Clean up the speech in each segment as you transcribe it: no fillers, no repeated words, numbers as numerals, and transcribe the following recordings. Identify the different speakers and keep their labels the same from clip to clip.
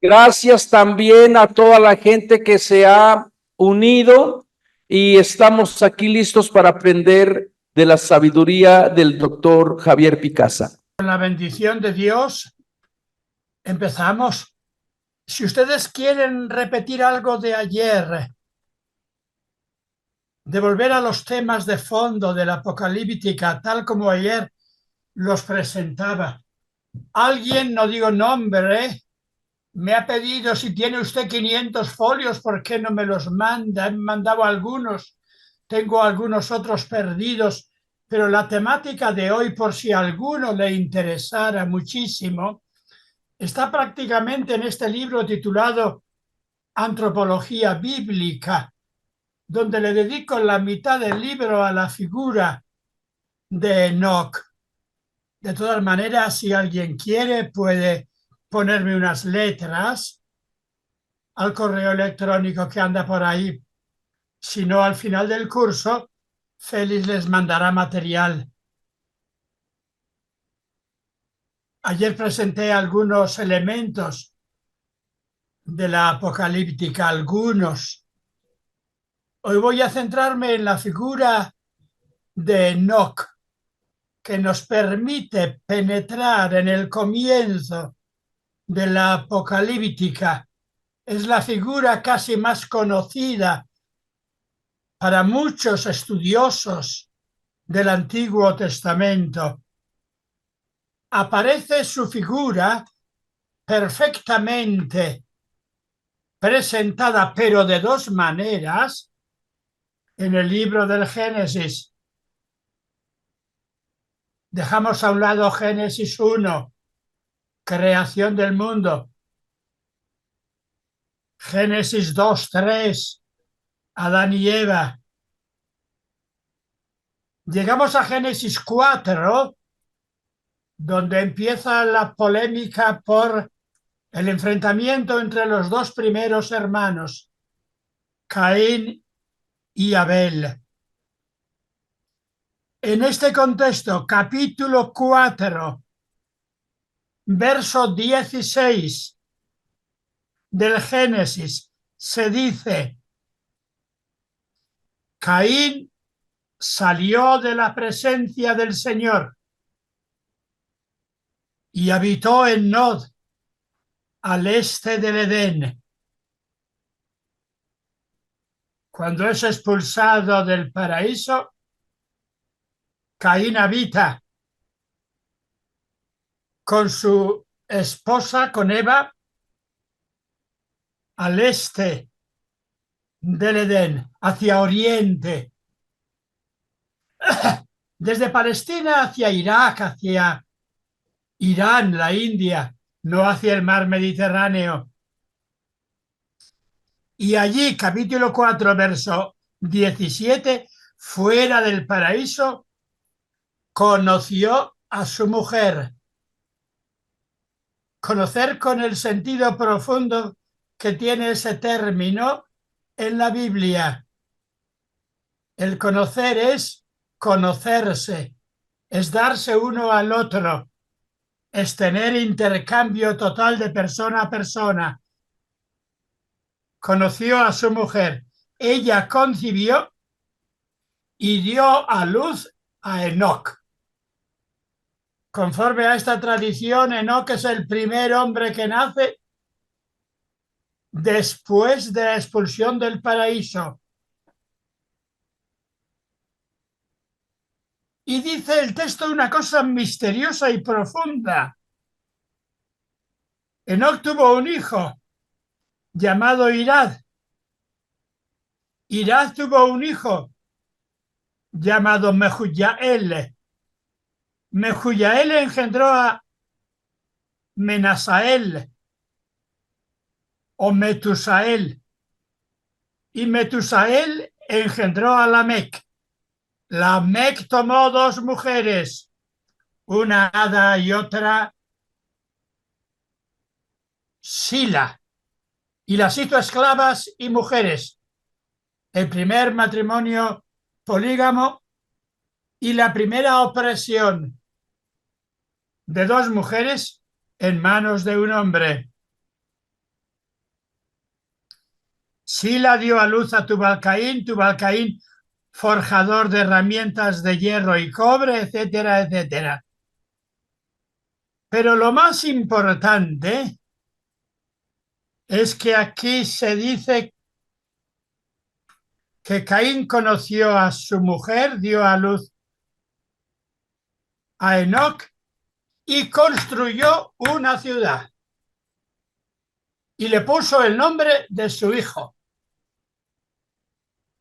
Speaker 1: Gracias también a toda la gente que se ha unido y estamos aquí listos para aprender de la sabiduría del doctor Javier Picasa.
Speaker 2: Con la bendición de Dios, empezamos. Si ustedes quieren repetir algo de ayer, de volver a los temas de fondo de la apocalíptica, tal como ayer los presentaba. Alguien, no digo nombre, me ha pedido si tiene usted 500 folios, ¿por qué no me los manda? He mandado algunos, tengo algunos otros perdidos, pero la temática de hoy, por si a alguno le interesara muchísimo, está prácticamente en este libro titulado Antropología Bíblica, donde le dedico la mitad del libro a la figura de Enoc. De todas maneras, si alguien quiere, puede ponerme unas letras al correo electrónico que anda por ahí. Si no, al final del curso, Félix les mandará material. Ayer presenté algunos elementos de la apocalíptica, algunos. Hoy voy a centrarme en la figura de Enoc, que nos permite penetrar en el comienzo de la apocalíptica. Es la figura casi más conocida para muchos estudiosos del Antiguo Testamento. Aparece su figura perfectamente presentada, pero de dos maneras, en el libro del Génesis. Dejamos a un lado Génesis 1, creación del mundo. Génesis 2, 3, Adán y Eva. Llegamos a Génesis 4, donde empieza la polémica por el enfrentamiento entre los dos primeros hermanos, Caín y Abel. En este contexto, capítulo 4, verso 16 del Génesis, se dice: Caín salió de la presencia del Señor y habitó en Nod, al este del Edén. Cuando es expulsado del paraíso, Caín habita con su esposa, con Eva, al este del Edén, hacia oriente. Desde Palestina hacia Irak, hacia Irán, la India, no hacia el mar Mediterráneo. Y allí, capítulo 4, verso 17, fuera del paraíso, conoció a su mujer. Conocer con el sentido profundo que tiene ese término en la Biblia. El conocer es conocerse, es darse uno al otro, es tener intercambio total de persona a persona. Conoció a su mujer, ella concibió y dio a luz a Enoc. Conforme a esta tradición, Enoc es el primer hombre que nace después de la expulsión del paraíso. Y dice el texto una cosa misteriosa y profunda. Enoc tuvo un hijo llamado Irad. Irad tuvo un hijo llamado Mehujael. Mehujael engendró a Menasael o Metusael. Y Metusael engendró a Lamec. Lamec tomó dos mujeres, una Ada y otra Sila, y las hizo esclavas y mujeres. El primer matrimonio polígamo y la primera opresión de dos mujeres en manos de un hombre. Sila dio a luz a Tubalcaín, Tubalcaín forjador de herramientas de hierro y cobre, etcétera, etcétera. Pero lo más importante es que aquí se dice que Caín conoció a su mujer, dio a luz a Enoc y construyó una ciudad. Y le puso el nombre de su hijo.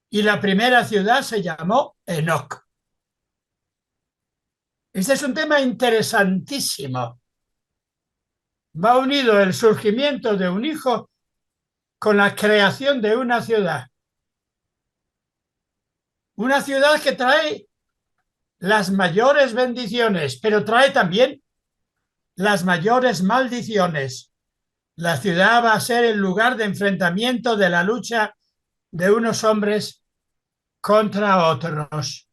Speaker 2: Y la primera ciudad se llamó Enoc. Este es un tema interesantísimo. Va unido el surgimiento de un hijo con la creación de una ciudad. Una ciudad que trae las mayores bendiciones, pero trae también las mayores maldiciones. La ciudad va a ser el lugar de enfrentamiento de la lucha de unos hombres contra otros.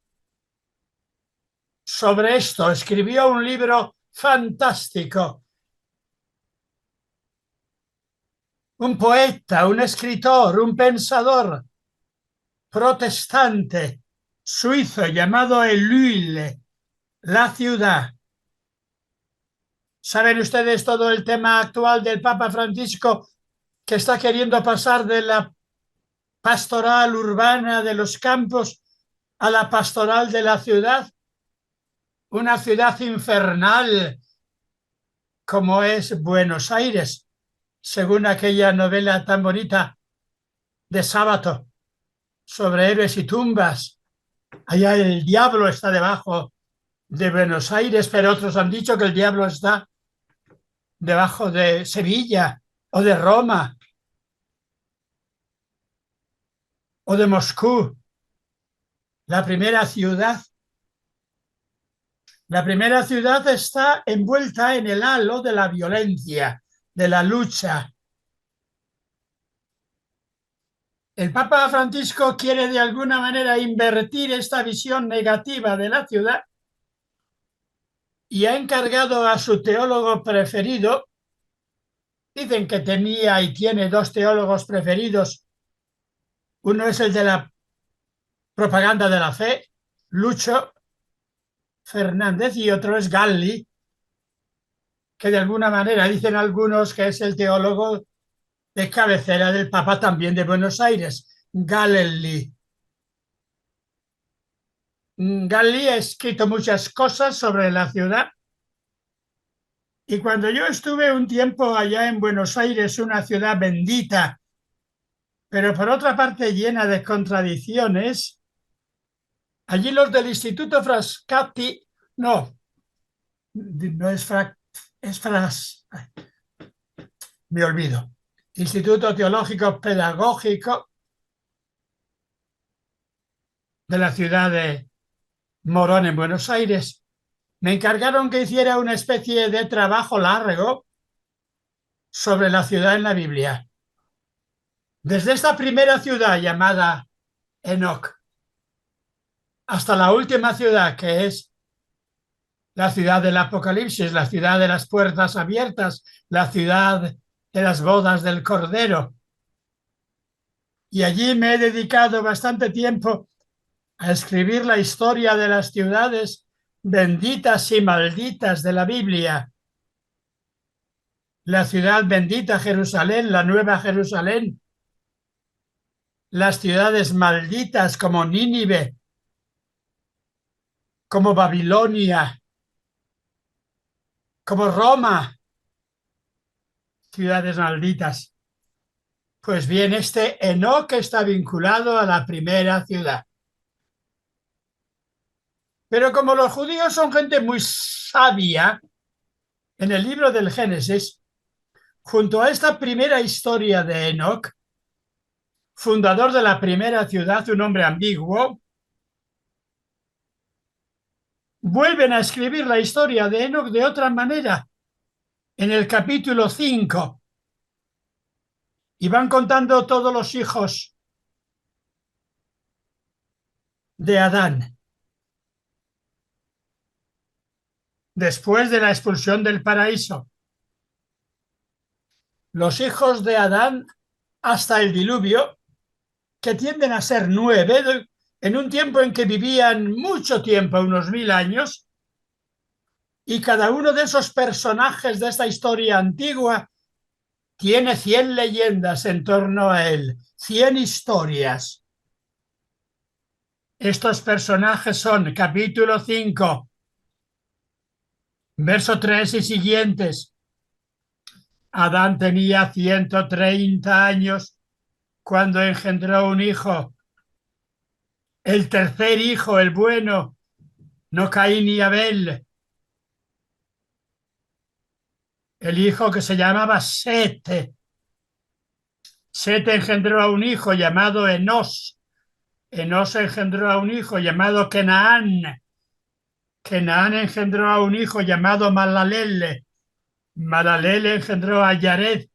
Speaker 2: Sobre esto escribió un libro fantástico. Un poeta, un escritor, un pensador protestante suizo llamado Ellul, La ciudad. ¿Saben ustedes todo el tema actual del Papa Francisco, que está queriendo pasar de la pastoral urbana de los campos a la pastoral de la ciudad? Una ciudad infernal como es Buenos Aires, según aquella novela tan bonita de Sábato sobre héroes y tumbas. Allá el diablo está debajo de Buenos Aires, pero otros han dicho que el diablo está debajo de Sevilla o de Roma o de Moscú. La primera ciudad está envuelta en el halo de la violencia, de la lucha. El Papa Francisco quiere de alguna manera invertir esta visión negativa de la ciudad y ha encargado a su teólogo preferido. Dicen que tenía y tiene dos teólogos preferidos. Uno es el de la propaganda de la fe, Lucho Fernández, y otro es Galli, que de alguna manera dicen algunos que es el teólogo de cabecera del Papa también de Buenos Aires, Galli. Galli ha escrito muchas cosas sobre la ciudad. Y cuando yo estuve un tiempo allá en Buenos Aires, una ciudad bendita, pero por otra parte llena de contradicciones, allí los del Instituto Frascati, no es me olvido, Instituto Teológico Pedagógico de la ciudad de Morón en Buenos Aires, me encargaron que hiciera una especie de trabajo largo sobre la ciudad en la Biblia. Desde esta primera ciudad llamada Enoc hasta la última ciudad, que es la ciudad del Apocalipsis, la ciudad de las puertas abiertas, la ciudad de las bodas del Cordero. Y allí me he dedicado bastante tiempo a escribir la historia de las ciudades benditas y malditas de la Biblia. La ciudad bendita Jerusalén, la Nueva Jerusalén. Las ciudades malditas como Nínive, como Babilonia, como Roma, ciudades malditas. Pues bien, este Enoc está vinculado a la primera ciudad. Pero como los judíos son gente muy sabia, en el libro del Génesis, junto a esta primera historia de Enoc, fundador de la primera ciudad, un hombre ambiguo, vuelven a escribir la historia de Enoc de otra manera, en el capítulo 5, y van contando todos los hijos de Adán. Después de la expulsión del paraíso, los hijos de Adán hasta el diluvio, que tienden a ser 9, en un tiempo en que vivían mucho tiempo, unos 1000 años, y cada uno de esos personajes de esta historia antigua tiene 100 leyendas en torno a él, 100 historias. Estos personajes son capítulo 5, verso 3 y siguientes. Adán tenía 130 años cuando engendró un hijo. El tercer hijo, el bueno, no Caín y Abel. El hijo que se llamaba Sete. Sete engendró a un hijo llamado Enós. Enós engendró a un hijo llamado Kenaán. Kenaán engendró a un hijo llamado Malalel. Malalel engendró a Yared.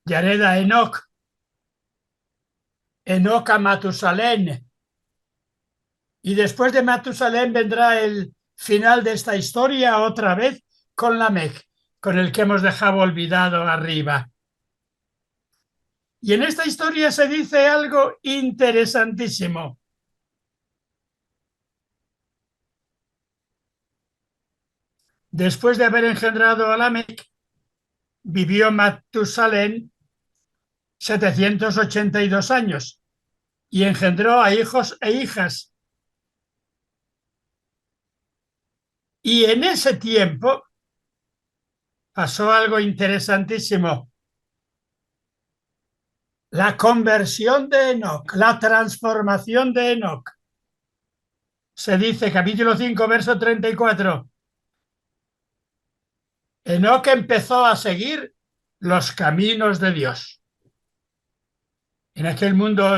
Speaker 2: Yared a Enoc. Enoc a Matusalén. Y después de Matusalén vendrá el final de esta historia otra vez con Lamec, con el que hemos dejado olvidado arriba. Y en esta historia se dice algo interesantísimo. Después de haber engendrado a Lamec, vivió Matusalén 782 años y engendró a hijos e hijas. Y en ese tiempo pasó algo interesantísimo. La conversión de Enoc, la transformación de Enoc. Se dice, capítulo 5, verso 34. Enoc empezó a seguir los caminos de Dios. En aquel mundo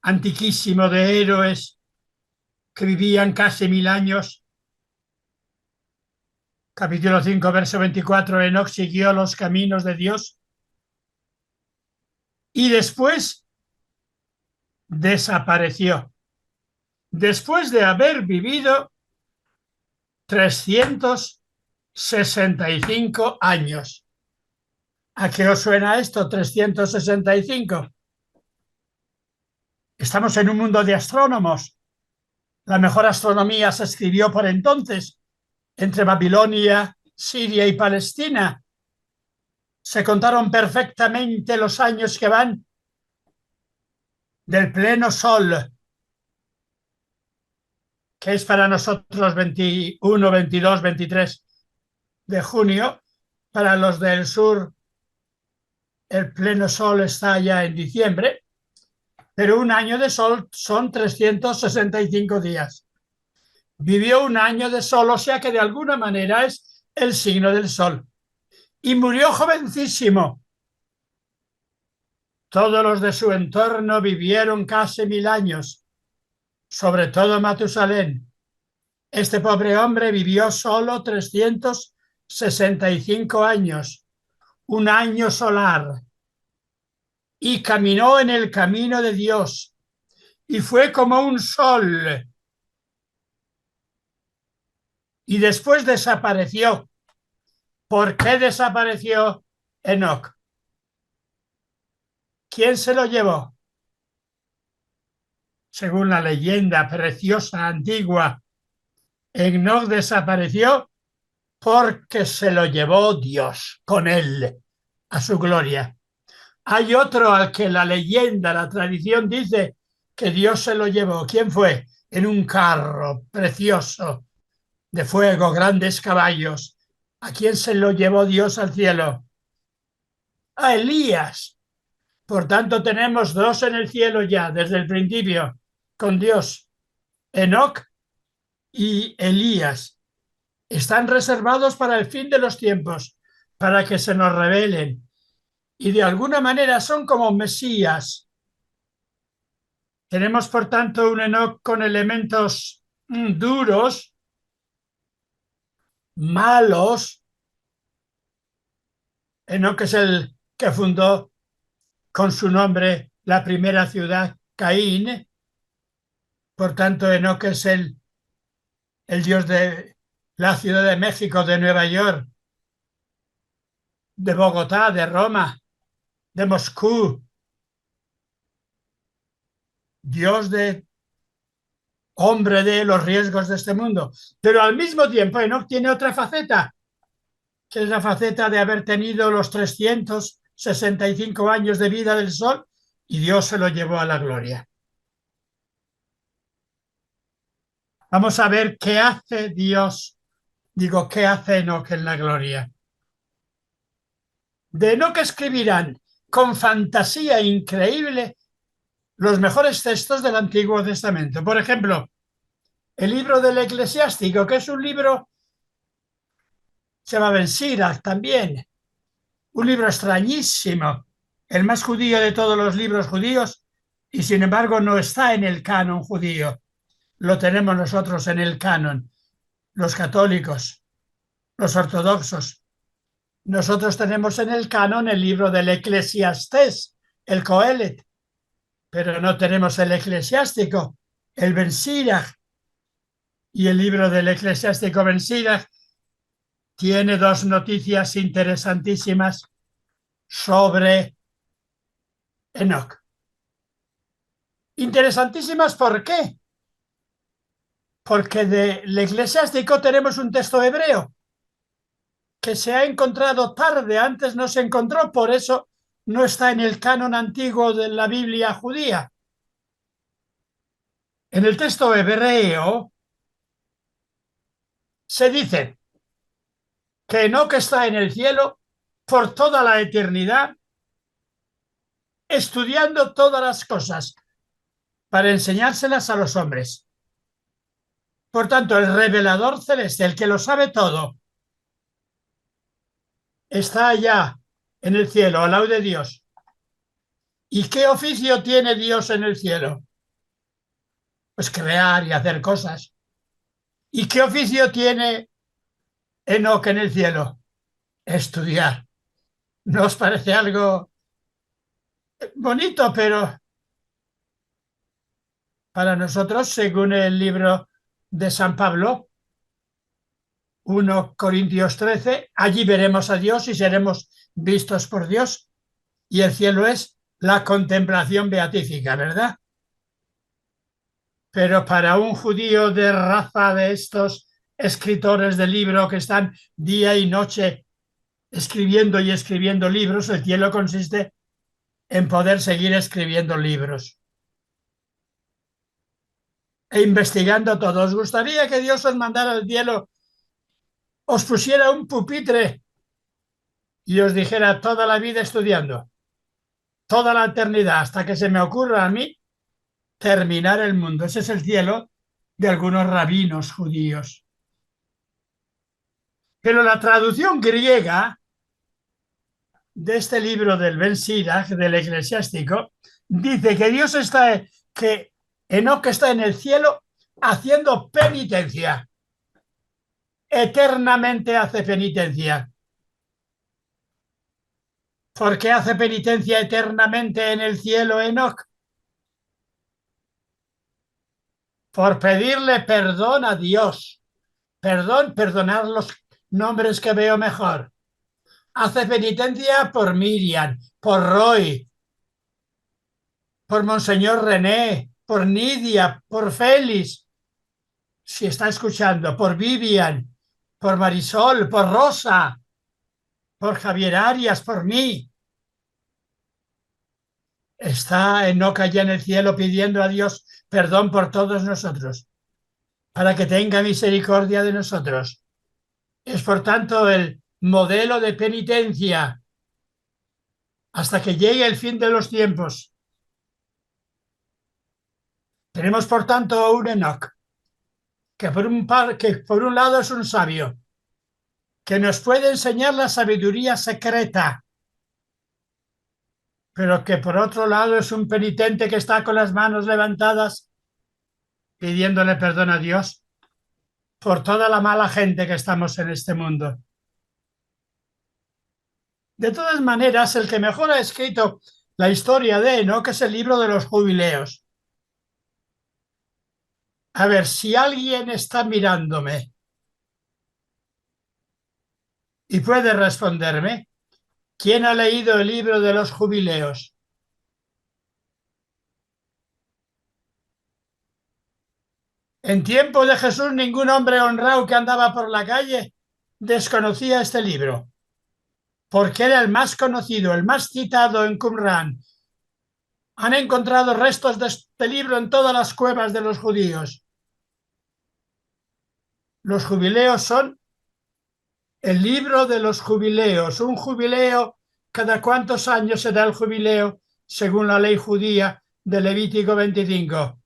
Speaker 2: antiquísimo de héroes que vivían casi 1000 años, capítulo 5, verso 24, Enoc siguió los caminos de Dios y después desapareció. Después de haber vivido 365 años. ¿A qué os suena esto, 365? Estamos en un mundo de astrónomos. La mejor astronomía se escribió por entonces, entre Babilonia, Siria y Palestina. Se contaron perfectamente los años que van del pleno sol, que es para nosotros 21, 22, 23 de junio. Para los del sur, el pleno sol está ya en diciembre, pero un año de sol son 365 días. Vivió un año de sol, o sea que de alguna manera es el signo del sol. Y murió jovencísimo. Todos los de su entorno vivieron casi 1000 años, sobre todo Matusalén. Este pobre hombre vivió solo 365 años, un año solar, y caminó en el camino de Dios, y fue como un sol, y después desapareció. ¿Por qué desapareció Enoc? ¿Quién se lo llevó? Según la leyenda preciosa antigua, Enoc desapareció porque se lo llevó Dios con él a su gloria. Hay otro al que la leyenda, la tradición dice que Dios se lo llevó. ¿Quién fue? En un carro precioso de fuego, grandes caballos. ¿A quién se lo llevó Dios al cielo? A Elías. Por tanto, tenemos dos en el cielo ya, desde el principio, con Dios. Enoc y Elías están reservados para el fin de los tiempos, para que se nos revelen. Y de alguna manera son como Mesías. Tenemos, por tanto, un Enoc con elementos duros, malos. Enoc es el que fundó con su nombre la primera ciudad, Caín. Por tanto, Enoc es el dios de la Ciudad de México, de Nueva York, de Bogotá, de Roma, de Moscú, Dios de hombre de los riesgos de este mundo. Pero al mismo tiempo, Enoch tiene otra faceta, que es la faceta de haber tenido los 365 años de vida del sol y Dios se lo llevó a la gloria. Vamos a ver qué hace Dios, digo, qué hace Enoch en la gloria. De Enoch escribirán con fantasía increíble los mejores textos del Antiguo Testamento. Por ejemplo, el libro del Eclesiástico, que es un libro, se llama Ben Sirach también, un libro extrañísimo, el más judío de todos los libros judíos, y sin embargo no está en el canon judío. Lo tenemos nosotros en el canon, los católicos, los ortodoxos. Nosotros tenemos en el canon el libro del Eclesiastés, el Coelet, pero no tenemos el Eclesiástico, el Ben Sirach. Y el libro del Eclesiástico Ben Sirach tiene dos noticias interesantísimas sobre Enoch. Interesantísimas, ¿por qué? Porque del Eclesiástico tenemos un texto hebreo que se ha encontrado tarde, antes no se encontró, por eso no está en el canon antiguo de la Biblia judía. En el texto hebreo se dice que Enoch está en el cielo por toda la eternidad, estudiando todas las cosas para enseñárselas a los hombres. Por tanto, el revelador celeste, el que lo sabe todo, está allá en el cielo, al lado de Dios. ¿Y qué oficio tiene Dios en el cielo? Pues crear y hacer cosas. ¿Y qué oficio tiene Enoch en el cielo? Estudiar. ¿No os parece algo bonito? Pero para nosotros, según el libro de San Pablo, 1 Corintios 13, allí veremos a Dios y seremos vistos por Dios. Y el cielo es la contemplación beatífica, ¿verdad? Pero para un judío de raza de estos escritores de libro que están día y noche escribiendo y escribiendo libros, el cielo consiste en poder seguir escribiendo libros e investigando todo. ¿Os gustaría que Dios os mandara al cielo, os pusiera un pupitre y os dijera toda la vida estudiando, toda la eternidad, hasta que se me ocurra a mí terminar el mundo? Ese es el cielo de algunos rabinos judíos. Pero la traducción griega de este libro del Ben Sirach, del Eclesiástico, dice que Dios está, que Enoch está en el cielo haciendo penitencia. Eternamente hace penitencia. ¿Por qué hace penitencia eternamente en el cielo Enoch? Por pedirle perdón a Dios. Perdonar los nombres que veo mejor. Hace penitencia por Miriam, por Roy, por Monseñor René, por Nidia, por Félix, si está escuchando, por Vivian, por Marisol, por Rosa, por Javier Arias, por mí. Está Enoch allá en el cielo pidiendo a Dios perdón por todos nosotros, para que tenga misericordia de nosotros. Es por tanto el modelo de penitencia hasta que llegue el fin de los tiempos. Tenemos por tanto un Enoch que por un lado es un sabio, que nos puede enseñar la sabiduría secreta, pero que por otro lado es un penitente que está con las manos levantadas pidiéndole perdón a Dios por toda la mala gente que estamos en este mundo. De todas maneras, el que mejor ha escrito la historia de Enoch es el libro de los Jubileos. A ver, si alguien está mirándome y puede responderme, ¿quién ha leído el libro de los Jubileos? En tiempo de Jesús, ningún hombre honrado que andaba por la calle desconocía este libro, porque era el más conocido, el más citado en Qumran. Han encontrado restos de este libro en todas las cuevas de los judíos. Los jubileos son el libro de los jubileos. Un jubileo, ¿cada cuántos años se da el jubileo según la ley judía de Levítico 25?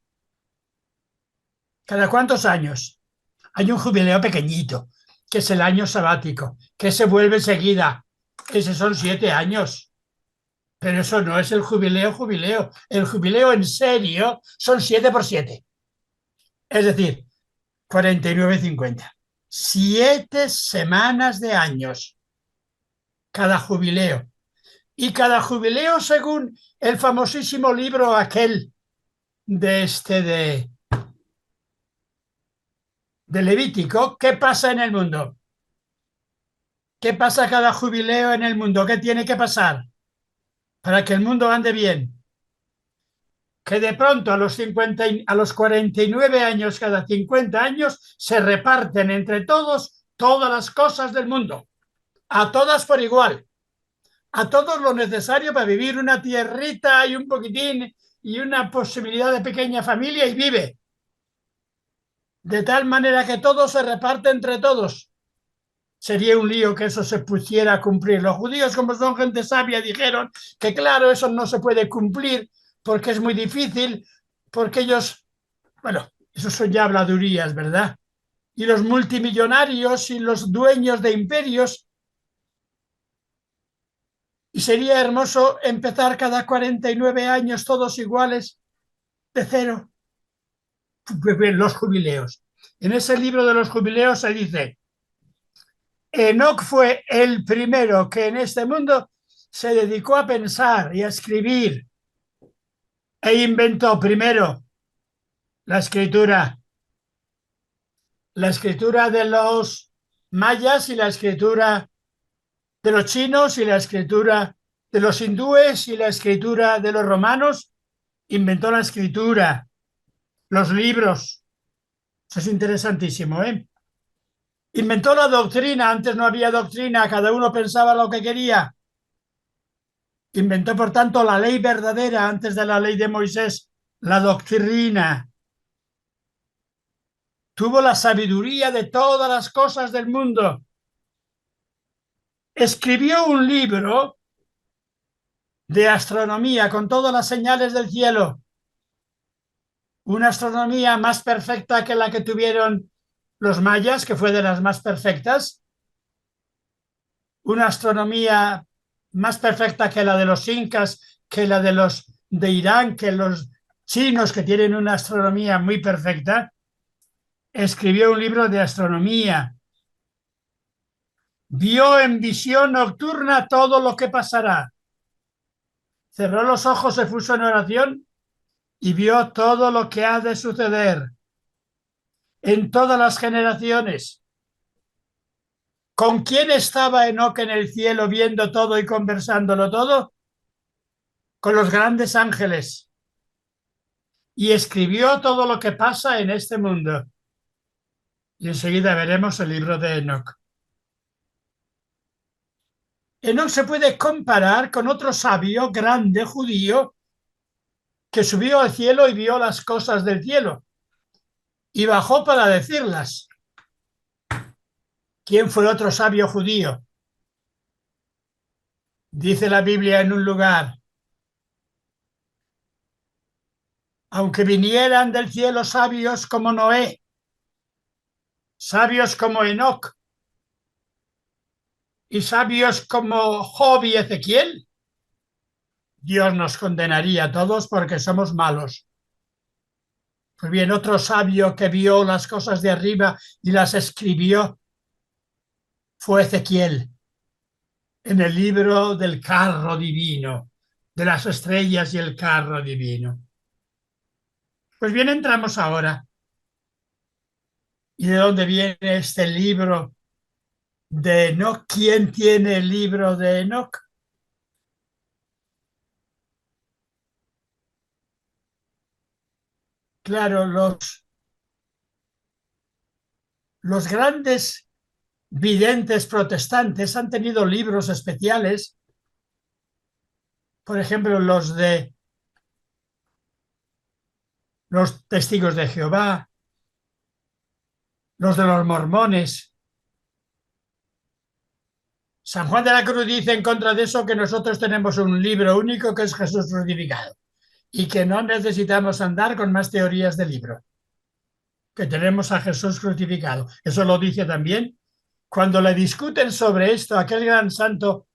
Speaker 2: ¿Cada cuántos años? Hay un jubileo pequeñito, que es el año sabático, que se vuelve enseguida. Ese son 7 años. Pero eso no es el jubileo, jubileo. El jubileo en serio son 7 por 7. Es decir, 49,50. 7 semanas de años cada jubileo. Y cada jubileo según el famosísimo libro aquel de Levítico. ¿Qué pasa en el mundo? ¿Qué pasa cada jubileo en el mundo? ¿Qué tiene que pasar para que el mundo ande bien? Que de pronto a los 49 años, cada 50 años, se reparten entre todos todas las cosas del mundo, a todas por igual, a todos lo necesario para vivir una tierrita y un poquitín y una posibilidad de pequeña familia y vive. De tal manera que todo se reparte entre todos. Sería un lío que eso se pusiera a cumplir. Los judíos, como son gente sabia, dijeron que claro, eso no se puede cumplir porque es muy difícil, porque ellos, bueno, eso son ya habladurías, ¿verdad? Y los multimillonarios y los dueños de imperios, y sería hermoso empezar cada 49 años todos iguales de cero. Los jubileos. En ese libro de los jubileos se dice: Enoc fue el primero que en este mundo se dedicó a pensar y a escribir e inventó primero la escritura de los mayas y la escritura de los chinos y la escritura de los hindúes y la escritura de los romanos. Inventó la escritura, los libros. Eso es interesantísimo, ¿eh? Inventó la doctrina, antes no había doctrina, cada uno pensaba lo que quería. Inventó, por tanto, la ley verdadera antes de la ley de Moisés, la doctrina. Tuvo la sabiduría de todas las cosas del mundo. Escribió un libro de astronomía con todas las señales del cielo. Una astronomía más perfecta que la que tuvieron los mayas, que fue de las más perfectas. Una astronomía más perfecta que la de los incas, que la de los de Irán, que los chinos, que tienen una astronomía muy perfecta. Escribió un libro de astronomía. Vio en visión nocturna todo lo que pasará. Cerró los ojos, se puso en oración y vio todo lo que ha de suceder en todas las generaciones. ¿Con quién estaba Enoc en el cielo viendo todo y conversándolo todo? Con los grandes ángeles. Y escribió todo lo que pasa en este mundo. Y enseguida veremos el libro de Enoc. Enoc se puede comparar con otro sabio grande judío que subió al cielo y vio las cosas del cielo y bajó para decirlas. ¿Quién fue otro sabio judío? Dice la Biblia en un lugar: aunque vinieran del cielo sabios como Noé, sabios como Enoc y sabios como Job y Ezequiel, Dios nos condenaría a todos porque somos malos. Pues bien, otro sabio que vio las cosas de arriba y las escribió fue Ezequiel, en el libro del carro divino, de las estrellas y el carro divino. Pues bien, entramos ahora. ¿Y de dónde viene este libro de Enoc? ¿Quién tiene el libro de Enoc? Claro, Los grandes videntes protestantes han tenido libros especiales, por ejemplo, los de los testigos de Jehová, los de los mormones. San Juan de la Cruz dice en contra de eso que nosotros tenemos un libro único que es Jesús crucificado y que no necesitamos andar con más teorías de libro, que tenemos a Jesús crucificado. Eso lo dice también cuando le discuten sobre esto aquel gran santo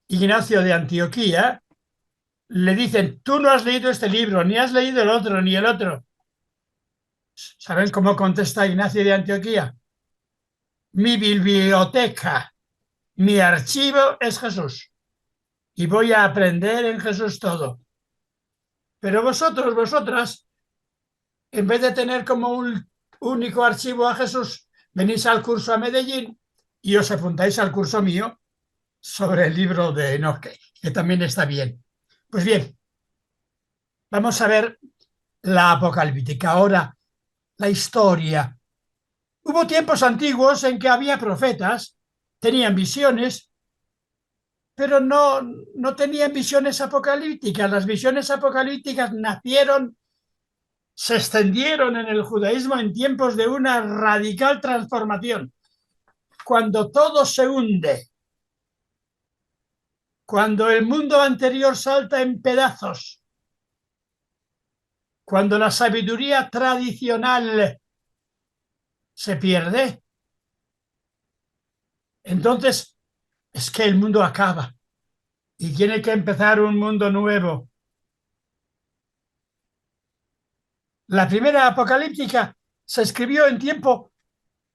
Speaker 2: Ignacio de Antioquía. Le dicen, tú no has leído este libro, ni has leído el otro, ni el otro. ¿Saben cómo contesta Ignacio de Antioquía? Mi biblioteca, mi archivo es Jesús y voy a aprender en Jesús todo. Pero vosotros, vosotras, en vez de tener como un único archivo a Jesús, venís al curso a Medellín y os apuntáis al curso mío sobre el libro de Enoch, que también está bien. Pues bien, vamos a ver la apocalíptica. Ahora, la historia. Hubo tiempos antiguos en que había profetas, tenían visiones, pero no tenían visiones apocalípticas. Las visiones apocalípticas nacieron, se extendieron en el judaísmo en tiempos de una radical transformación. Cuando todo se hunde, cuando el mundo anterior salta en pedazos, cuando la sabiduría tradicional se pierde, entonces es que el mundo acaba y tiene que empezar un mundo nuevo. La primera apocalíptica se escribió en tiempo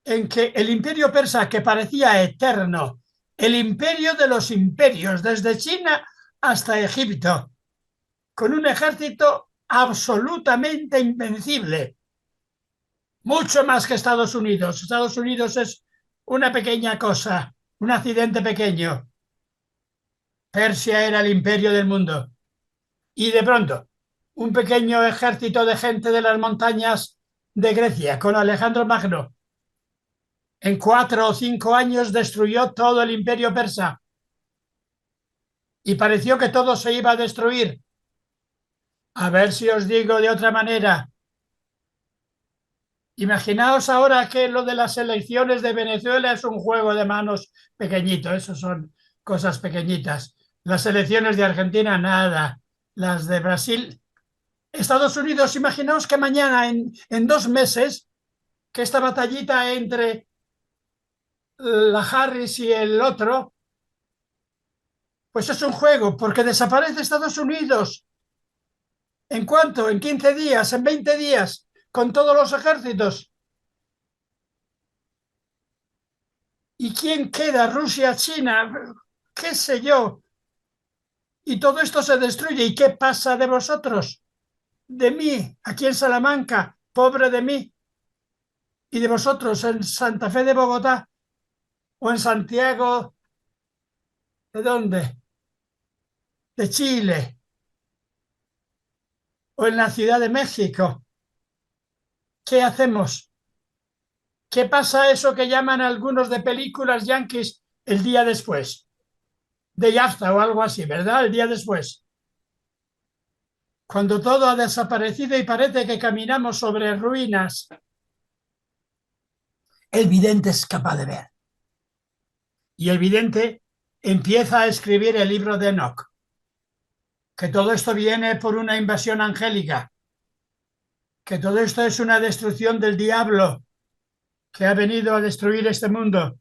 Speaker 2: en que el imperio persa, que parecía eterno, el imperio de los imperios, desde China hasta Egipto, con un ejército absolutamente invencible, mucho más que Estados Unidos. Estados Unidos es una pequeña cosa, un accidente pequeño. Persia era el imperio del mundo. Y de pronto, un pequeño ejército de gente de las montañas de Grecia, con Alejandro Magno, en 4 o 5 años destruyó todo el imperio persa. Y pareció que todo se iba a destruir. A ver si os digo de otra manera. Imaginaos ahora que lo de las elecciones de Venezuela es un juego de manos pequeñito, eso son cosas pequeñitas. Las elecciones de Argentina, nada. Las de Brasil, Estados Unidos, imaginaos que mañana, en 2 meses, que esta batallita entre la Harris y el otro, pues es un juego, porque desaparece Estados Unidos. ¿En cuánto? ¿En 15 días? ¿En 20 días? Con todos los ejércitos. ¿Y quién queda? Rusia, China, qué sé yo. Y todo esto se destruye. ¿Y qué pasa de vosotros? De mí, aquí en Salamanca, pobre de mí. Y de vosotros en Santa Fe de Bogotá o en Santiago, ¿de dónde? De Chile o en la Ciudad de México. ¿Qué hacemos? ¿Qué pasa eso que llaman algunos de películas yanquis el día después? De Yafta o algo así, ¿verdad? El día después. Cuando todo ha desaparecido y parece que caminamos sobre ruinas, el vidente es capaz de ver. Y el vidente empieza a escribir el libro de Enoch. Que todo esto viene por una invasión angélica. Que todo esto es una destrucción del diablo que ha venido a destruir este mundo.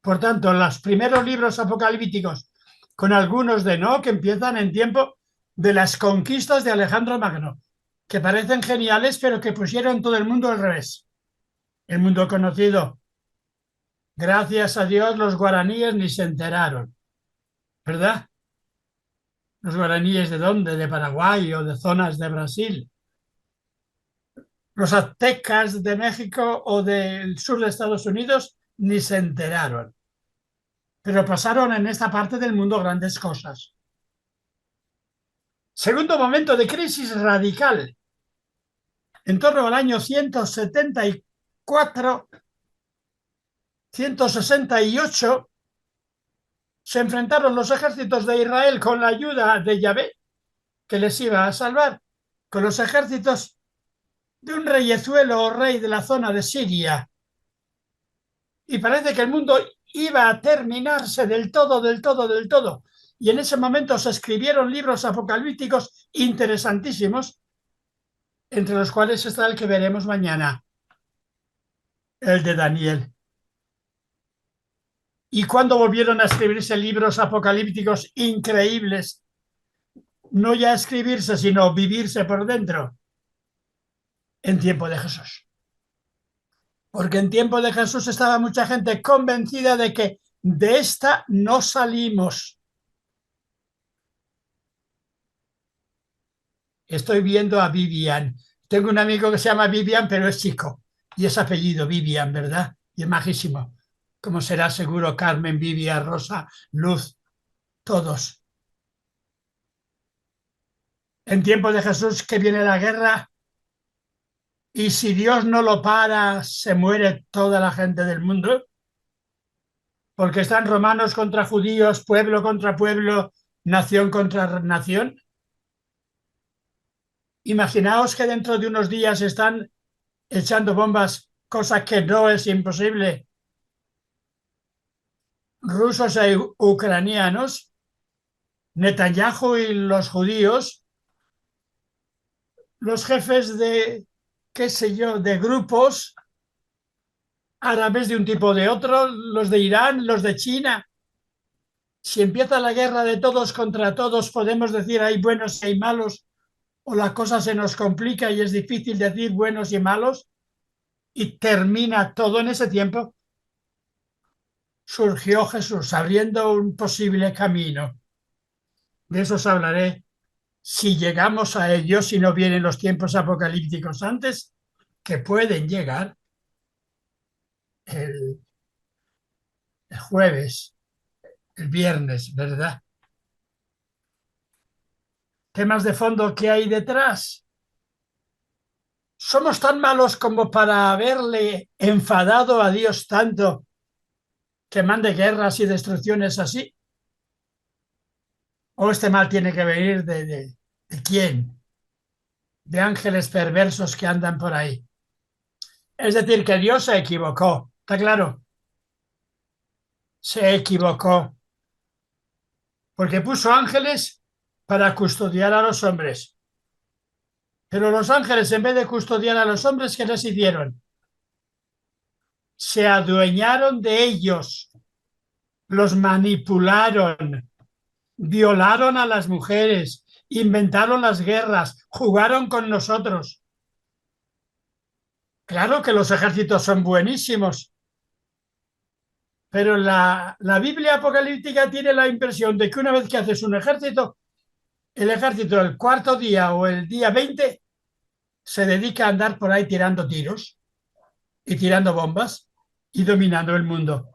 Speaker 2: Por tanto, los primeros libros apocalípticos, con algunos de Enoch, que empiezan en tiempo de las conquistas de Alejandro Magno, que parecen geniales, pero que pusieron todo el mundo al revés. El mundo conocido. Gracias a Dios, los guaraníes ni se enteraron, ¿verdad? ¿Los guaraníes de dónde? ¿De Paraguay o de zonas de Brasil? Los aztecas de México o del sur de Estados Unidos ni se enteraron. Pero pasaron en esta parte del mundo grandes cosas. Segundo momento de crisis radical. En torno al año 174 468 se enfrentaron los ejércitos de Israel con la ayuda de Yahvé, que les iba a salvar, con los ejércitos de un reyezuelo o rey de la zona de Siria. Y parece que el mundo iba a terminarse del todo, del todo, del todo. Y en ese momento se escribieron libros apocalípticos interesantísimos, entre los cuales está el que veremos mañana, el de Daniel. ¿Y cuándo volvieron a escribirse libros apocalípticos increíbles? No ya escribirse, sino vivirse por dentro. En tiempo de Jesús. Porque en tiempo de Jesús estaba mucha gente convencida de que de esta no salimos. Estoy viendo a Vivian. Tengo un amigo que se llama Vivian, pero es chico. Y es apellido Vivian, ¿verdad? Y es majísimo. Como será seguro Carmen, Vivian, Rosa, Luz, todos. En tiempo de Jesús que viene la guerra y si Dios no lo para, se muere toda la gente del mundo. Porque están romanos contra judíos, pueblo contra pueblo, nación contra nación. Imaginaos que dentro de unos días están echando bombas, cosa que no es imposible, rusos e ucranianos, Netanyahu y los judíos, los jefes de, qué sé yo, de grupos árabes de un tipo o de otro, los de Irán, los de China. Si empieza la guerra de todos contra todos, podemos decir hay buenos y hay malos, o la cosa se nos complica y es difícil decir buenos y malos, y termina todo en ese tiempo. Surgió Jesús abriendo un posible camino. De eso os hablaré si llegamos a ello, si no vienen los tiempos apocalípticos antes, que pueden llegar el jueves, el viernes, ¿verdad? Temas de fondo que hay detrás. ¿Somos tan malos como para haberle enfadado a Dios tanto que mande guerras y destrucciones así? ¿O este mal tiene que venir de quién? De ángeles perversos que andan por ahí. Es decir, que Dios se equivocó, ¿está claro? Se equivocó. Porque puso ángeles para custodiar a los hombres. Pero los ángeles, en vez de custodiar a los hombres, ¿qué les hicieron? Se adueñaron de ellos, los manipularon, violaron a las mujeres, inventaron las guerras, jugaron con nosotros. Claro que los ejércitos son buenísimos, pero la Biblia apocalíptica tiene la impresión de que una vez que haces un ejército, el ejército el cuarto día o el día 20 se dedica a andar por ahí tirando tiros y tirando bombas y dominando el mundo.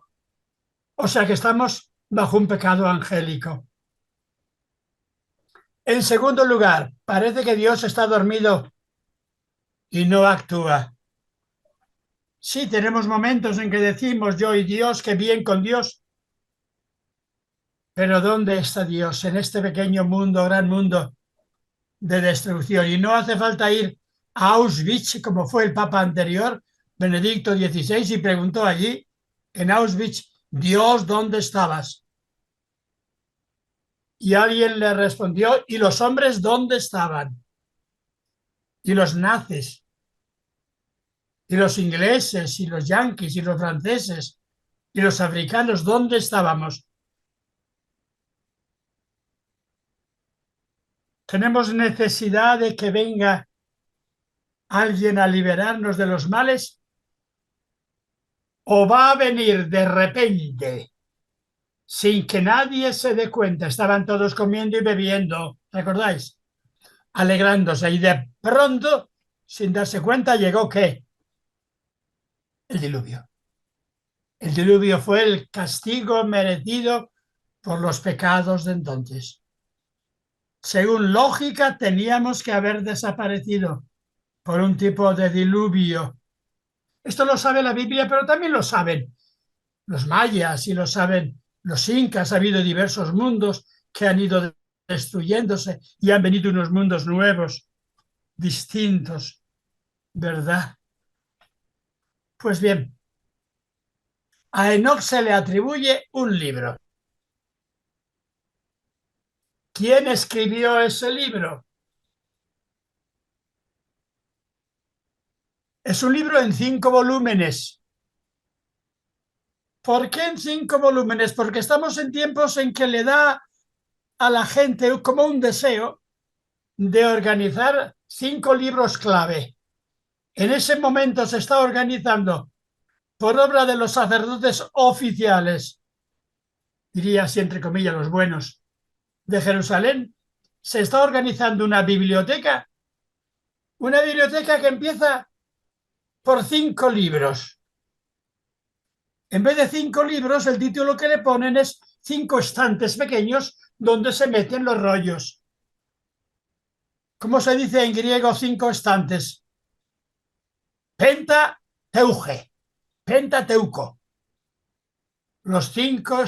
Speaker 2: O sea que estamos bajo un pecado angélico. En segundo lugar, parece que Dios está dormido y no actúa. Sí, tenemos momentos en que decimos yo y Dios, qué bien con Dios. Pero ¿dónde está Dios en este pequeño mundo, gran mundo de destrucción? Y no hace falta ir a Auschwitz, como fue el Papa anterior, Benedicto XVI, y preguntó allí, en Auschwitz, Dios, ¿dónde estabas? Y alguien le respondió, ¿y los hombres dónde estaban? Y los nazis, y los ingleses, y los yanquis, y los franceses, y los africanos, ¿dónde estábamos? ¿Tenemos necesidad de que venga alguien a liberarnos de los males? ¿O va a venir de repente, sin que nadie se dé cuenta? Estaban todos comiendo y bebiendo, ¿recordáis? Alegrándose, y de pronto, sin darse cuenta, llegó ¿qué? El diluvio. El diluvio fue el castigo merecido por los pecados de entonces. Según lógica, teníamos que haber desaparecido por un tipo de diluvio. Esto lo sabe la Biblia, pero también lo saben los mayas y lo saben los incas. Ha habido diversos mundos que han ido destruyéndose y han venido unos mundos nuevos, distintos, ¿verdad? Pues bien, a Enoc se le atribuye un libro. ¿Quién escribió ese libro? Es un libro en 5 volúmenes. ¿Por qué en 5 volúmenes? Porque estamos en tiempos en que le da a la gente como un deseo de organizar 5 libros clave. En ese momento se está organizando por obra de los sacerdotes oficiales, diría así entre comillas los buenos, de Jerusalén, se está organizando una biblioteca que empieza por 5 libros. En vez de 5 libros, el título que le ponen es 5 estantes pequeños donde se meten los rollos. ¿Cómo se dice en griego 5 estantes? Pentateuche, Pentateuco. Los 5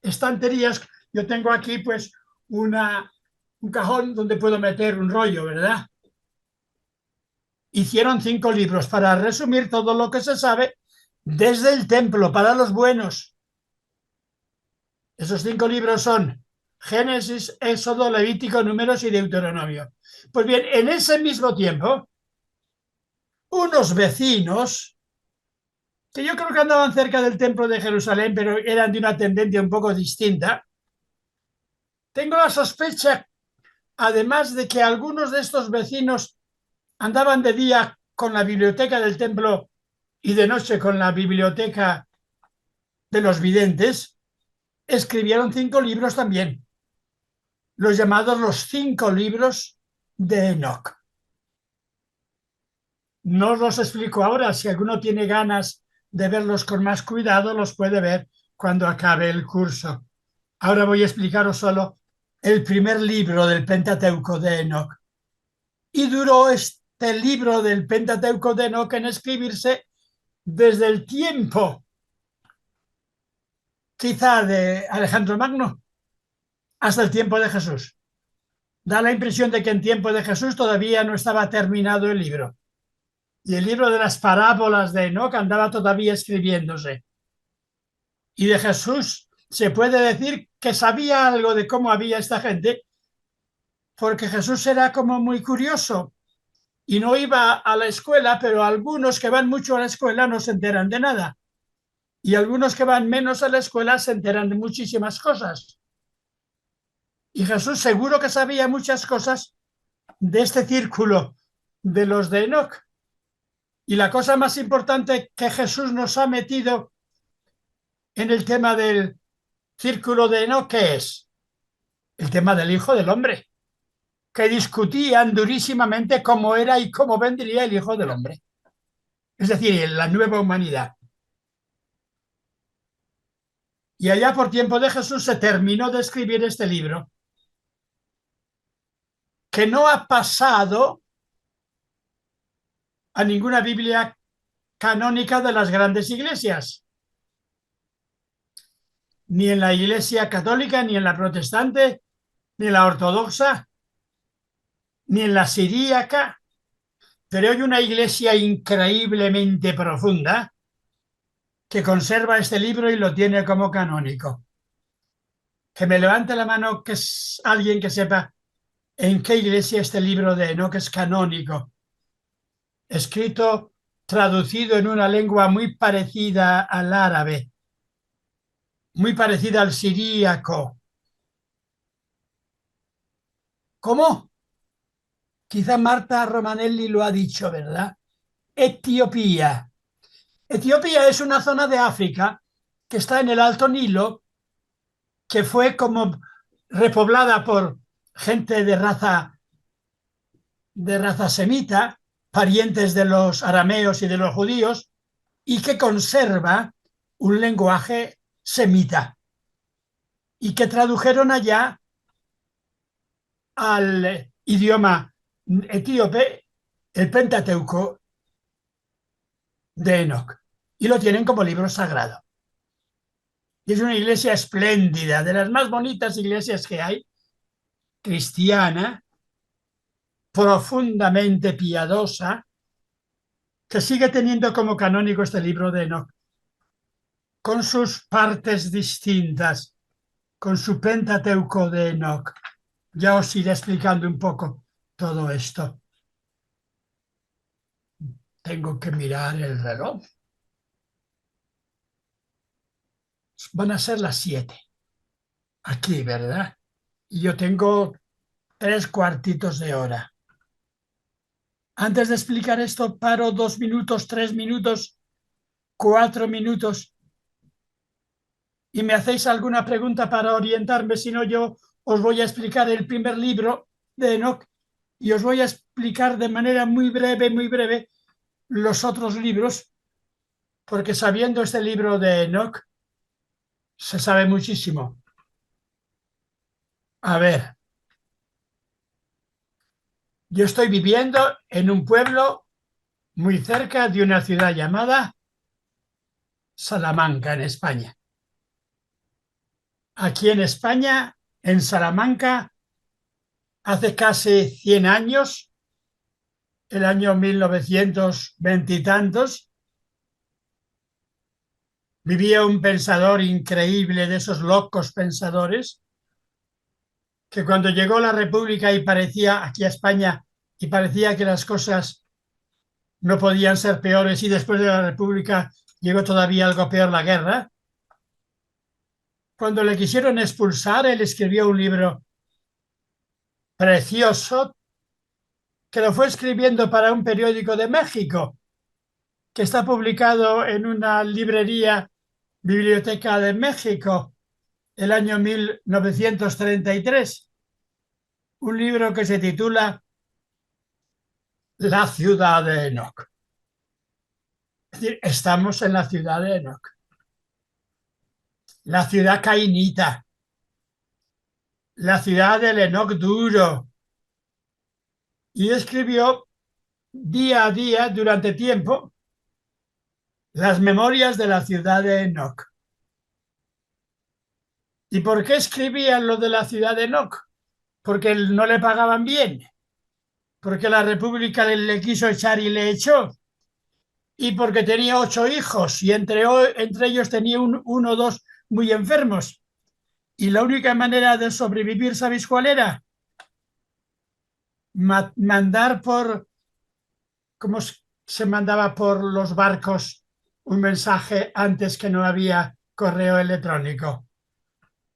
Speaker 2: estanterías. Yo tengo aquí pues un cajón donde puedo meter un rollo, ¿verdad? Hicieron 5 libros para resumir todo lo que se sabe desde el templo para los buenos. Esos 5 libros son Génesis, Éxodo, Levítico, Números y Deuteronomio. Pues bien, en ese mismo tiempo, unos vecinos, que yo creo que andaban cerca del templo de Jerusalén, pero eran de una tendencia un poco distinta, tengo la sospecha, además de que algunos de estos vecinos andaban de día con la biblioteca del templo y de noche con la biblioteca de los videntes, escribieron 5 libros también, los llamados los 5 libros de Enoc. No os los explico ahora, si alguno tiene ganas de verlos con más cuidado, los puede ver cuando acabe el curso. Ahora voy a explicaros solo el primer libro del Pentateuco de Enoc. Y duró este libro del Pentateuco de Enoc en escribirse desde el tiempo, quizá de Alejandro Magno, hasta el tiempo de Jesús. Da la impresión de que en tiempo de Jesús todavía no estaba terminado el libro. Y el libro de las parábolas de Enoc andaba todavía escribiéndose. Y de Jesús se puede decir que sabía algo de cómo había esta gente, porque Jesús era como muy curioso y no iba a la escuela, pero algunos que van mucho a la escuela no se enteran de nada. Y algunos que van menos a la escuela se enteran de muchísimas cosas. Y Jesús seguro que sabía muchas cosas de este círculo de los de Enoc. Y la cosa más importante que Jesús nos ha metido en el tema del círculo de Enoc, ¿qué es? El tema del Hijo del Hombre, que discutían durísimamente cómo era y cómo vendría el Hijo del Hombre. Es decir, la nueva humanidad. Y allá por tiempo de Jesús se terminó de escribir este libro, que no ha pasado a ninguna Biblia canónica de las grandes iglesias, ni en la Iglesia católica, ni en la protestante, ni en la ortodoxa, ni en la siríaca, pero hay una iglesia increíblemente profunda que conserva este libro y lo tiene como canónico. Que me levante la mano que es alguien que sepa en qué iglesia este libro de Enoc es canónico, escrito, traducido en una lengua muy parecida al árabe, muy parecida al siríaco. ¿Cómo? Quizá Marta Romanelli lo ha dicho, ¿verdad? Etiopía. Etiopía es una zona de África que está en el Alto Nilo, que fue como repoblada por gente de raza semita, parientes de los arameos y de los judíos, y que conserva un lenguaje semita, y que tradujeron allá al idioma etíope el Pentateuco, de Enoc y lo tienen como libro sagrado. Y es una iglesia espléndida, de las más bonitas iglesias que hay, cristiana, profundamente piadosa, que sigue teniendo como canónico este libro de Enoc, con sus partes distintas, con su Pentateuco de Enoc. Ya os iré explicando un poco todo esto. Tengo que mirar el reloj. Van a ser las 7. Aquí, ¿verdad? Y yo tengo 3 cuartitos de hora. Antes de explicar esto, paro 2 minutos, 3 minutos, 4 minutos y me hacéis alguna pregunta para orientarme, si no yo os voy a explicar el primer libro de Enoc y os voy a explicar de manera muy breve, los otros libros, porque sabiendo este libro de Enoc se sabe muchísimo. A ver, yo estoy viviendo en un pueblo muy cerca de una ciudad llamada Salamanca, en España. Aquí en España, en Salamanca, hace casi 100 años, el año 1920 y tantos, vivía un pensador increíble, de esos locos pensadores, que cuando llegó la República y parecía, aquí a España, y parecía que las cosas no podían ser peores, y después de la República llegó todavía algo peor, la guerra. Cuando le quisieron expulsar, él escribió un libro precioso que lo fue escribiendo para un periódico de México, que está publicado en una librería, Biblioteca de México, el año 1933, un libro que se titula La ciudad de Enoc. Es decir, estamos en la ciudad de Enoc, la ciudad cainita, la ciudad del Enoc duro. Y escribió día a día, durante tiempo, las memorias de la ciudad de Enoc. ¿Y por qué escribían lo de la ciudad de Enoc? Porque no le pagaban bien, porque la República le quiso echar y le echó, y porque tenía 8 hijos y entre ellos tenía uno o dos muy enfermos. Y la única manera de sobrevivir, ¿sabéis cuál era? Mandar por, ¿cómo se mandaba por los barcos un mensaje antes, que no había correo electrónico?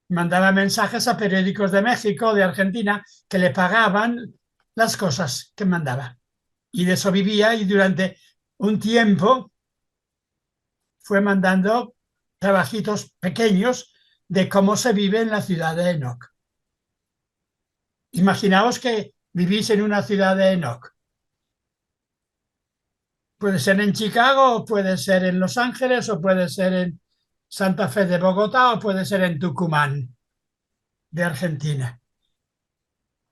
Speaker 2: Mandaba mensajes a periódicos de México, de Argentina, que le pagaban las cosas que mandaba. Y de eso vivía, y durante un tiempo fue mandando trabajitos pequeños de cómo se vive en la ciudad de Enoc. Imaginaos que vivís en una ciudad de Enoc. Puede ser en Chicago, o puede ser en Los Ángeles, o puede ser en Santa Fe de Bogotá, o puede ser en Tucumán, de Argentina.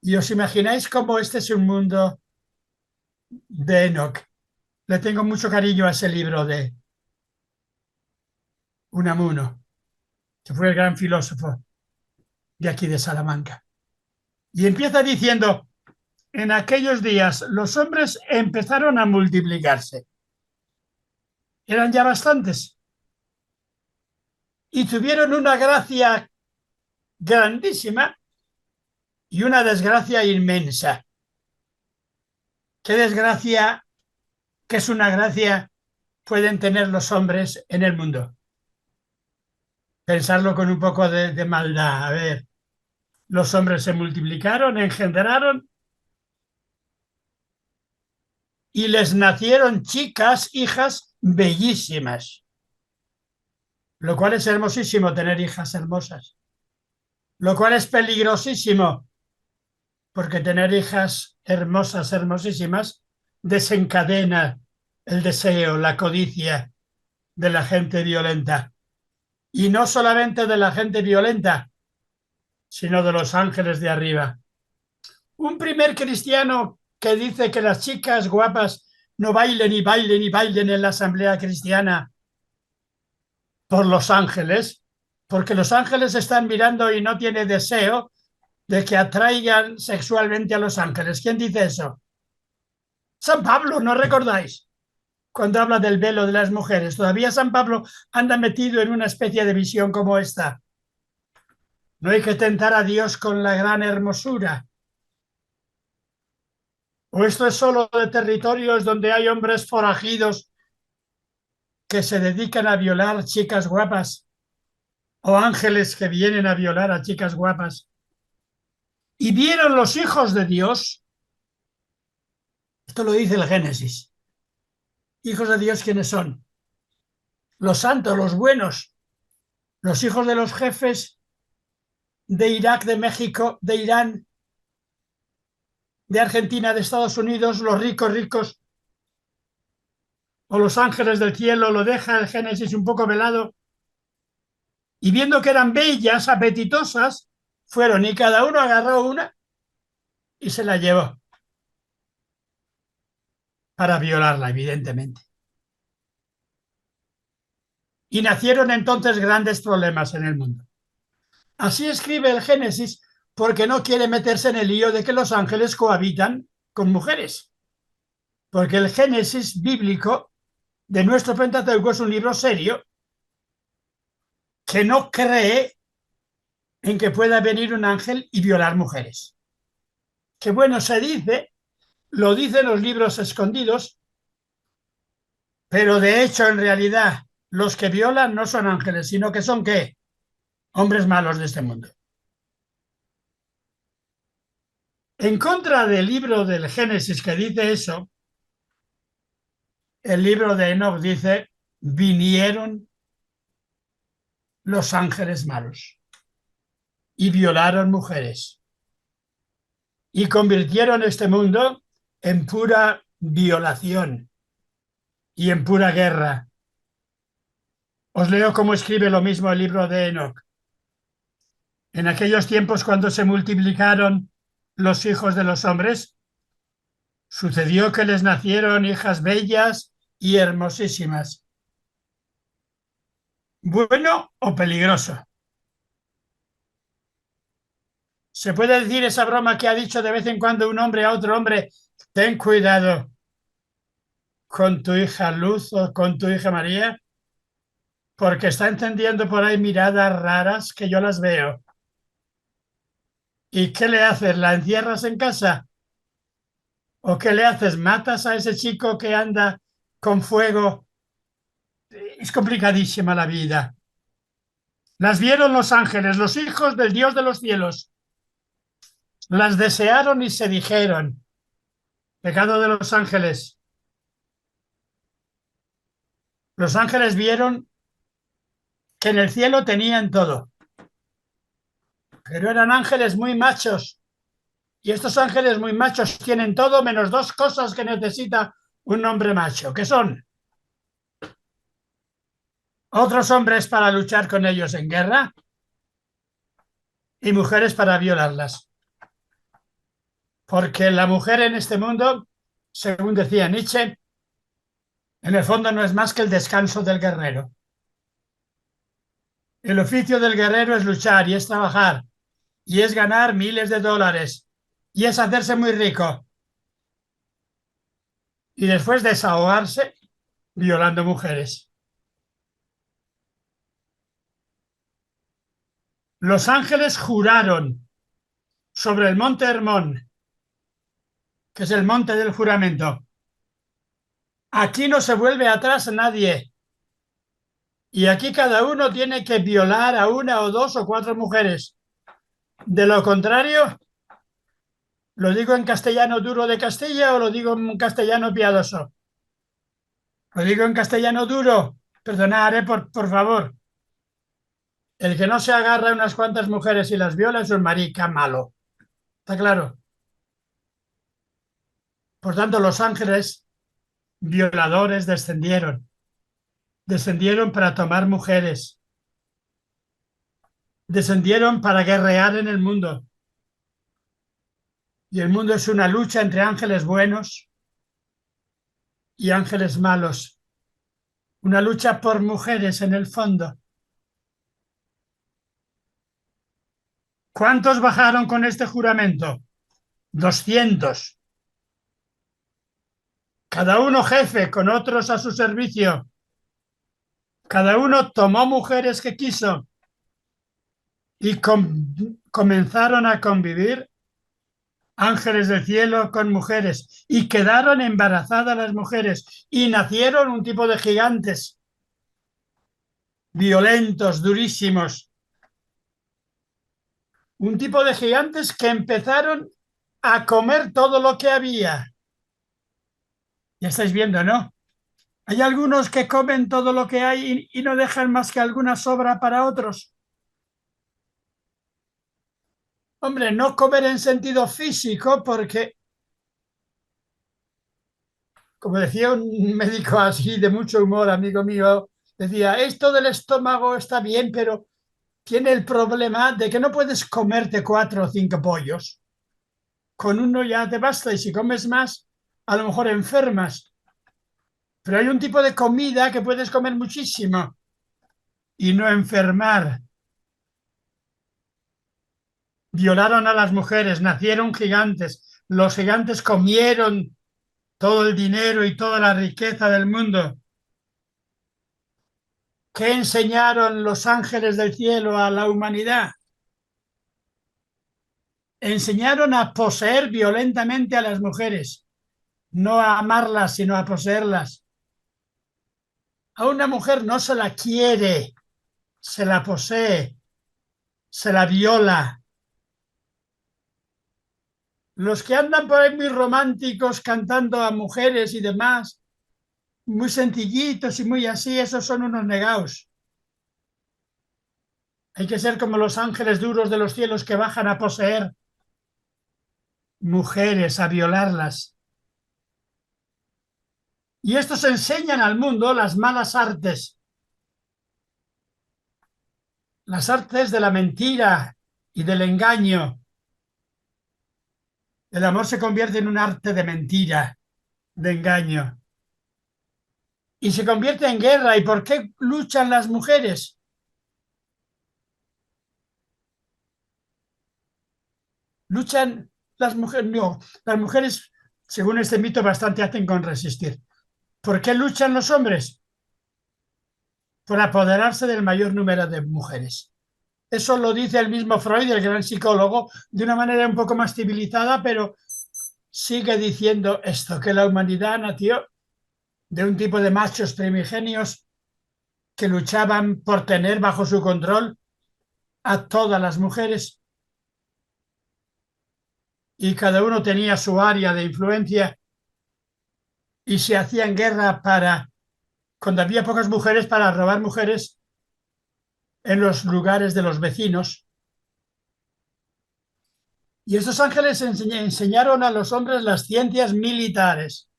Speaker 2: Y os imagináis cómo este es un mundo de Enoc. Le tengo mucho cariño a ese libro de Unamuno, que fue el gran filósofo de aquí de Salamanca. Y empieza diciendo: en aquellos días los hombres empezaron a multiplicarse. Eran ya bastantes. Y tuvieron una gracia grandísima y una desgracia inmensa. ¿Qué desgracia, qué es una gracia, pueden tener los hombres en el mundo? Pensarlo con un poco de maldad. A ver, los hombres se multiplicaron, engendraron, y les nacieron chicas, hijas bellísimas, lo cual es hermosísimo, tener hijas hermosas, lo cual es peligrosísimo, porque tener hijas hermosas, hermosísimas, desencadena el deseo, la codicia de la gente violenta. Y no solamente de la gente violenta, sino de los ángeles de arriba. Un primer cristiano que dice que las chicas guapas no bailen y bailen y bailen en la asamblea cristiana por los ángeles, porque los ángeles están mirando y no tiene deseo de que atraigan sexualmente a los ángeles. ¿Quién dice eso? San Pablo, ¿no recordáis? Cuando habla del velo de las mujeres, todavía San Pablo anda metido en una especie de visión como esta. No hay que tentar a Dios con la gran hermosura. ¿O esto es solo de territorios donde hay hombres forajidos que se dedican a violar chicas guapas o ángeles que vienen a violar a chicas guapas? Y vieron los hijos de Dios, esto lo dice el Génesis, hijos de Dios, ¿quiénes son? Los santos, los buenos, los hijos de los jefes de Irak, de México, de Irán, de Argentina, de Estados Unidos, los ricos, ricos, o los ángeles del cielo. Lo deja el Génesis un poco velado, y viendo que eran bellas, apetitosas, fueron y cada uno agarró una y se la llevó para violarla, evidentemente. Y nacieron entonces grandes problemas en el mundo. Así escribe el Génesis porque no quiere meterse en el lío de que los ángeles cohabitan con mujeres. Porque el Génesis bíblico de nuestro Pentateuco es un libro serio que no cree en que pueda venir un ángel y violar mujeres. Que bueno, se dice, lo dicen los libros escondidos, pero de hecho, en realidad, los que violan no son ángeles, sino que son, ¿qué? Hombres malos de este mundo. En contra del libro del Génesis que dice eso, el libro de Enoch dice, vinieron los ángeles malos y violaron mujeres y convirtieron este mundo en pura violación y en pura guerra. Os leo cómo escribe lo mismo el libro de Enoch. En aquellos tiempos, cuando se multiplicaron los hijos de los hombres, sucedió que les nacieron hijas bellas y hermosísimas. ¿Bueno o peligroso? ¿Se puede decir esa broma que ha dicho de vez en cuando un hombre a otro hombre? Ten cuidado con tu hija Luz o con tu hija María, porque está encendiendo por ahí miradas raras que yo las veo. ¿Y qué le haces? ¿La encierras en casa? ¿O qué le haces? ¿Matas a ese chico que anda con fuego? Es complicadísima la vida. Las vieron los ángeles, los hijos del Dios de los cielos. Las desearon y se dijeron, pecado de los ángeles. Los ángeles vieron que en el cielo tenían todo, pero eran ángeles muy machos. Y estos ángeles muy machos tienen todo menos dos cosas que necesita un hombre macho, que son otros hombres para luchar con ellos en guerra y mujeres para violarlas. Porque la mujer en este mundo, según decía Nietzsche, en el fondo no es más que el descanso del guerrero. El oficio del guerrero es luchar y es trabajar y es ganar miles de dólares y es hacerse muy rico y después desahogarse violando mujeres. Los ángeles juraron sobre el monte Hermón, que es el monte del juramento. Aquí no se vuelve atrás nadie. Y aquí cada uno tiene que violar a una o dos o cuatro mujeres. De lo contrario, ¿lo digo en castellano duro de Castilla o lo digo en castellano piadoso? Lo digo en castellano duro. Perdonad, por favor. El que no se agarra a unas cuantas mujeres y las viola es un marica malo. ¿Está claro? Por tanto, los ángeles violadores descendieron. Descendieron para tomar mujeres. Descendieron para guerrear en el mundo. Y el mundo es una lucha entre ángeles buenos y ángeles malos. Una lucha por mujeres en el fondo. ¿Cuántos bajaron con este juramento? 200. Cada uno jefe, con otros a su servicio. Cada uno tomó mujeres que quiso y comenzaron a convivir ángeles del cielo con mujeres y quedaron embarazadas las mujeres y nacieron un tipo de gigantes violentos, durísimos, un tipo de gigantes que empezaron a comer todo lo que había. Ya estáis viendo, ¿no? Hay algunos que comen todo lo que hay y no dejan más que alguna sobra para otros. Hombre, no comer en sentido físico, porque, como decía un médico así de mucho humor, amigo mío, decía, esto del estómago está bien, pero tiene el problema de que no puedes comerte 4 o 5 pollos. Con uno ya te basta y si comes más, a lo mejor enfermas. Pero hay un tipo de comida que puedes comer muchísimo y no enfermar. Violaron a las mujeres, nacieron gigantes. Los gigantes comieron todo el dinero y toda la riqueza del mundo. ¿Qué enseñaron los ángeles del cielo a la humanidad? Enseñaron a poseer violentamente a las mujeres, no a amarlas, sino a poseerlas. A una mujer no se la quiere, se la posee, se la viola. Los que andan por ahí muy románticos cantando a mujeres y demás, muy sencillitos y muy así, esos son unos negaos. Hay que ser como los ángeles duros de los cielos que bajan a poseer mujeres, a violarlas. Y estos enseñan al mundo las malas artes, las artes de la mentira y del engaño. El amor se convierte en un arte de mentira, de engaño. Y se convierte en guerra. ¿Y por qué luchan las mujeres? Luchan las mujeres, no, las mujeres, según este mito, bastante hacen con resistir. ¿Por qué luchan los hombres? Por apoderarse del mayor número de mujeres. Eso lo dice el mismo Freud, el gran psicólogo, de una manera un poco más civilizada, pero sigue diciendo esto, que la humanidad nació de un tipo de machos primigenios que luchaban por tener bajo su control a todas las mujeres y cada uno tenía su área de influencia y se hacían guerra para, cuando había pocas mujeres, para robar mujeres en los lugares de los vecinos. Y estos ángeles enseñaron a los hombres las ciencias militares,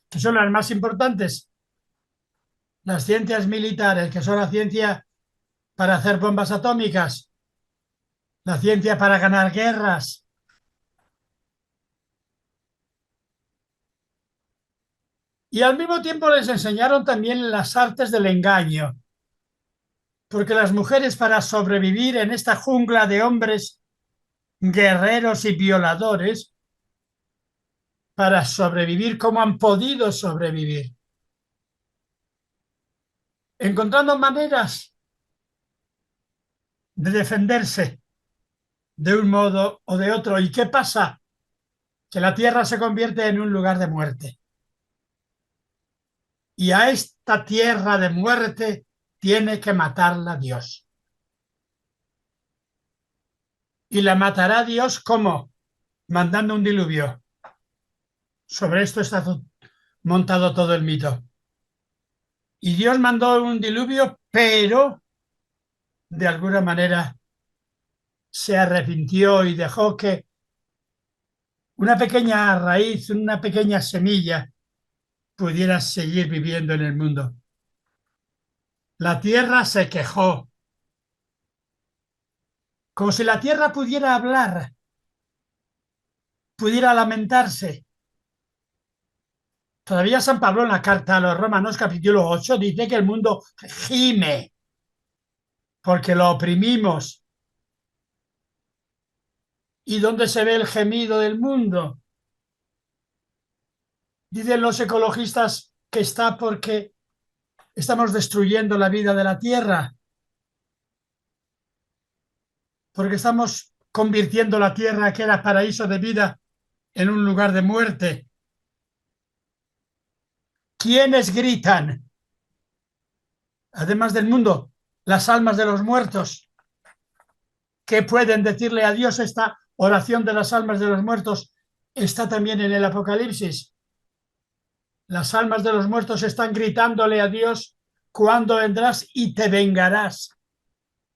Speaker 2: que son las más importantes. Las ciencias militares, que son la ciencia para hacer bombas atómicas, la ciencia para ganar guerras. Y al mismo tiempo les enseñaron también las artes del engaño, porque las mujeres, para sobrevivir en esta jungla de hombres guerreros y violadores, para sobrevivir como han podido sobrevivir, encontrando maneras de defenderse de un modo o de otro. ¿Y qué pasa? Que la tierra se convierte en un lugar de muerte. Y a esta tierra de muerte tiene que matarla Dios. ¿Y la matará Dios cómo? Mandando un diluvio. Sobre esto está montado todo el mito. Y Dios mandó un diluvio, pero de alguna manera se arrepintió y dejó que una pequeña raíz, una pequeña semilla pudiera seguir viviendo en el mundo. La tierra se quejó, como si la tierra pudiera hablar, pudiera lamentarse. Todavía San Pablo en la carta a los Romanos capítulo 8 dice que el mundo gime porque lo oprimimos. ¿Y dónde se ve el gemido del mundo? Dicen los ecologistas que está porque estamos destruyendo la vida de la Tierra, porque estamos convirtiendo la Tierra, que era paraíso de vida, en un lugar de muerte. ¿Quiénes gritan? Además del mundo, las almas de los muertos, que pueden decirle a Dios. Esta oración de las almas de los muertos está también en el Apocalipsis. Las almas de los muertos están gritándole a Dios: ¿cuándo vendrás y te vengarás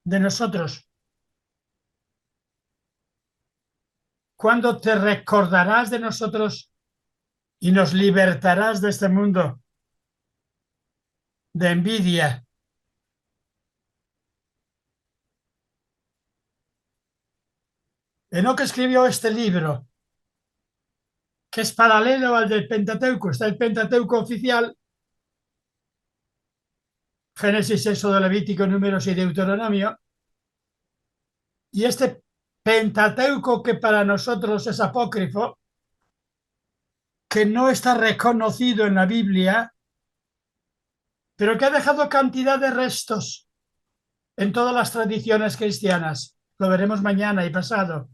Speaker 2: de nosotros? ¿Cuándo te recordarás de nosotros y nos libertarás de este mundo de envidia? Enoc escribió este libro, que es paralelo al del Pentateuco. Está el Pentateuco oficial, Génesis, Éxodo, Levítico, Números y Deuteronomio, y este Pentateuco, que para nosotros es apócrifo, que no está reconocido en la Biblia, pero que ha dejado cantidad de restos en todas las tradiciones cristianas. Lo veremos mañana y pasado.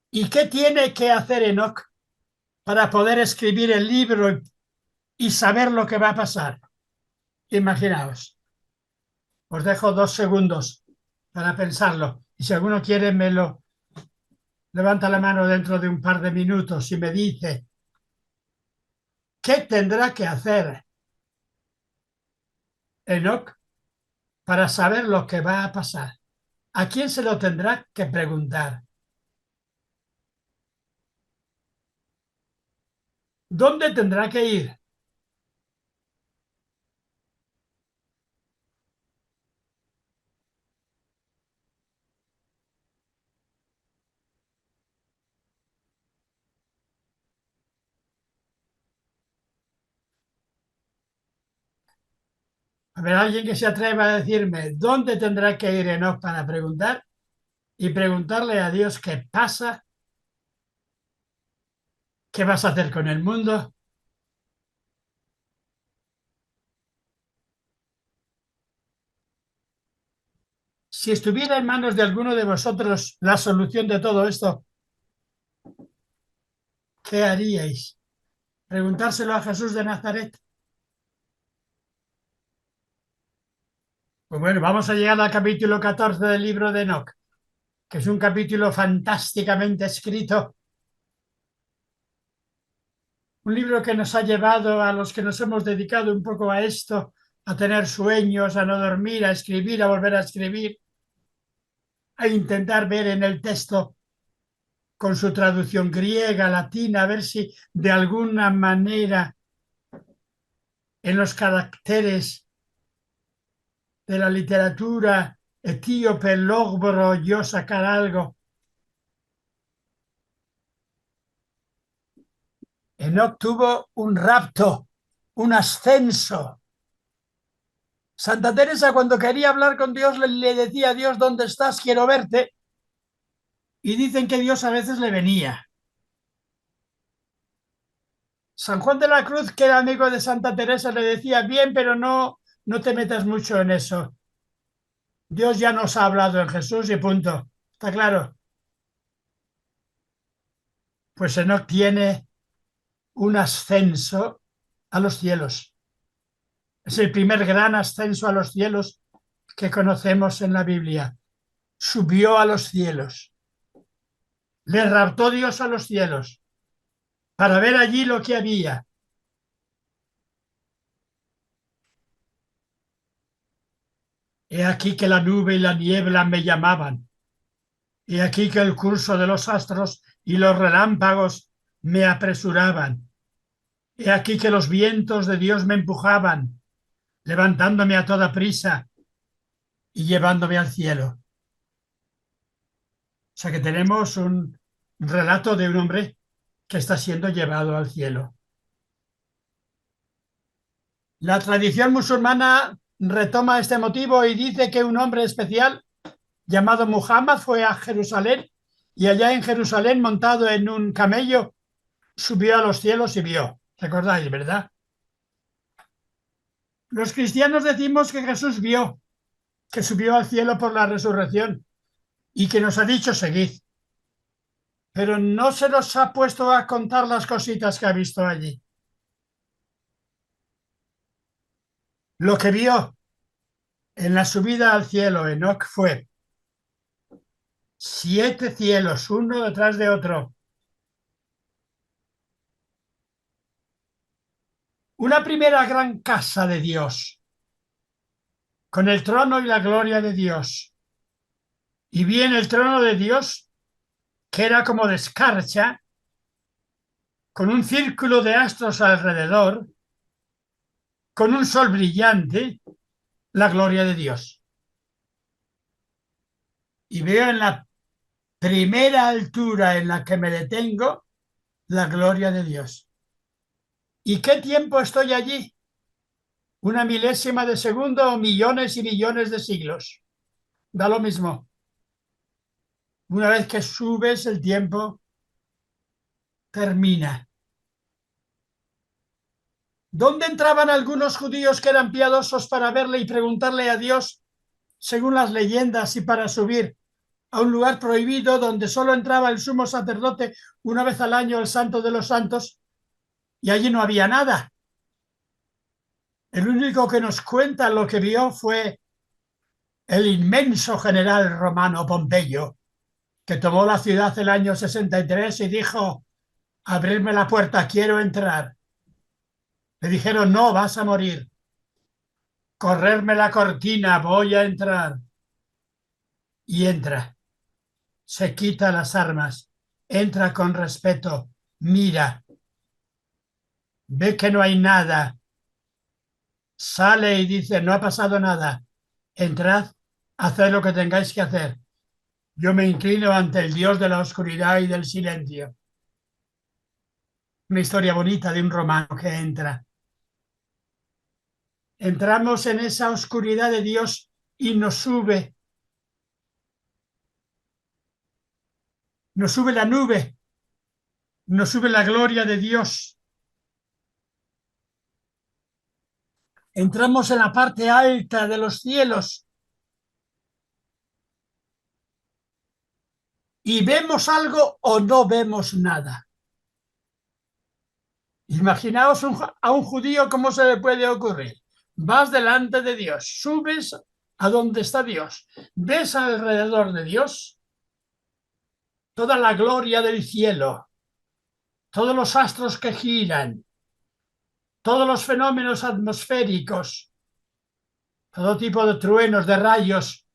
Speaker 2: ¿Y qué tiene que hacer Enoc para poder escribir el libro y saber lo que va a pasar? Imaginaos. Os dejo 2 segundos para pensarlo. Y si alguno quiere, me lo levanta la mano dentro de un par de minutos y me dice: ¿qué tendrá que hacer Enoc para saber lo que va a pasar? ¿A quién se lo tendrá que preguntar? ¿Dónde tendrá que ir? A ver, alguien que se atreva a decirme dónde tendrá que ir Enoc para preguntar, y preguntarle a Dios qué pasa, qué vas a hacer con el mundo. Si estuviera en manos de alguno de vosotros la solución de todo esto, ¿qué haríais? ¿Preguntárselo a Jesús de Nazaret? Pues bueno, vamos a llegar al capítulo 14 del libro de Enoc, que es un capítulo fantásticamente escrito, un libro que nos ha llevado, a los que nos hemos dedicado un poco a esto, a tener sueños, a no dormir, a escribir, a volver a escribir, a intentar ver en el texto con su traducción griega, latina, a ver si de alguna manera en los caracteres de la literatura etíope logro yo sacar algo. Enoc tuvo un rapto, un ascenso. Santa Teresa, cuando quería hablar con Dios, le decía a Dios: ¿dónde estás? Quiero verte. Y dicen que Dios a veces le venía. San Juan de la Cruz, que era amigo de Santa Teresa, le decía: bien, pero no te metas mucho en eso. Dios ya nos ha hablado en Jesús y punto. ¿Está claro? Pues Enoc tiene un ascenso a los cielos. Es el primer gran ascenso a los cielos que conocemos en la Biblia. Subió a los cielos. Le raptó Dios a los cielos para ver allí lo que había. He aquí que la nube y la niebla me llamaban. He aquí que el curso de los astros y los relámpagos me apresuraban. He aquí que los vientos de Dios me empujaban, levantándome a toda prisa y llevándome al cielo. O sea que tenemos un relato de un hombre que está siendo llevado al cielo. La tradición musulmana retoma este motivo y dice que un hombre especial llamado Muhammad fue a Jerusalén y allá en Jerusalén, montado en un camello, subió a los cielos y vio. ¿Recordáis, verdad? Los cristianos decimos que Jesús vio, que subió al cielo por la resurrección y que nos ha dicho seguid, pero no se nos ha puesto a contar las cositas que ha visto allí. Lo que vio en la subida al cielo Enoc fue 7 cielos, uno detrás de otro. Una primera gran casa de Dios, con el trono y la gloria de Dios. Y vi en el trono de Dios, que era como de escarcha, con un círculo de astros alrededor, con un sol brillante, la gloria de Dios. Y veo en la primera altura en la que me detengo, la gloria de Dios. ¿Y qué tiempo estoy allí? Una milésima de segundo o millones y millones de siglos. Da lo mismo. Una vez que subes, el tiempo termina. ¿Dónde entraban algunos judíos que eran piadosos para verle y preguntarle a Dios, según las leyendas, y para subir a un lugar prohibido donde solo entraba el sumo sacerdote una vez al año, el Santo de los Santos, y allí no había nada? El único que nos cuenta lo que vio fue el inmenso general romano Pompeyo, que tomó la ciudad el año 63 y dijo: abrirme la puerta, quiero entrar. Le dijeron: no, vas a morir. Correrme la cortina, voy a entrar. Y entra, se quita las armas, entra con respeto, mira, ve que no hay nada, sale y dice: no ha pasado nada, entrad, haced lo que tengáis que hacer. Yo me inclino ante el Dios de la oscuridad y del silencio. Una historia bonita de un romano que entra. Entramos en esa oscuridad de Dios y nos sube la nube, nos sube la gloria de Dios. Entramos en la parte alta de los cielos y vemos algo o no vemos nada. Imaginaos a un judío cómo se le puede ocurrir. Vas delante de Dios, subes a donde está Dios, ves alrededor de Dios toda la gloria del cielo, todos los astros que giran, todos los fenómenos atmosféricos, todo tipo de truenos, de rayos,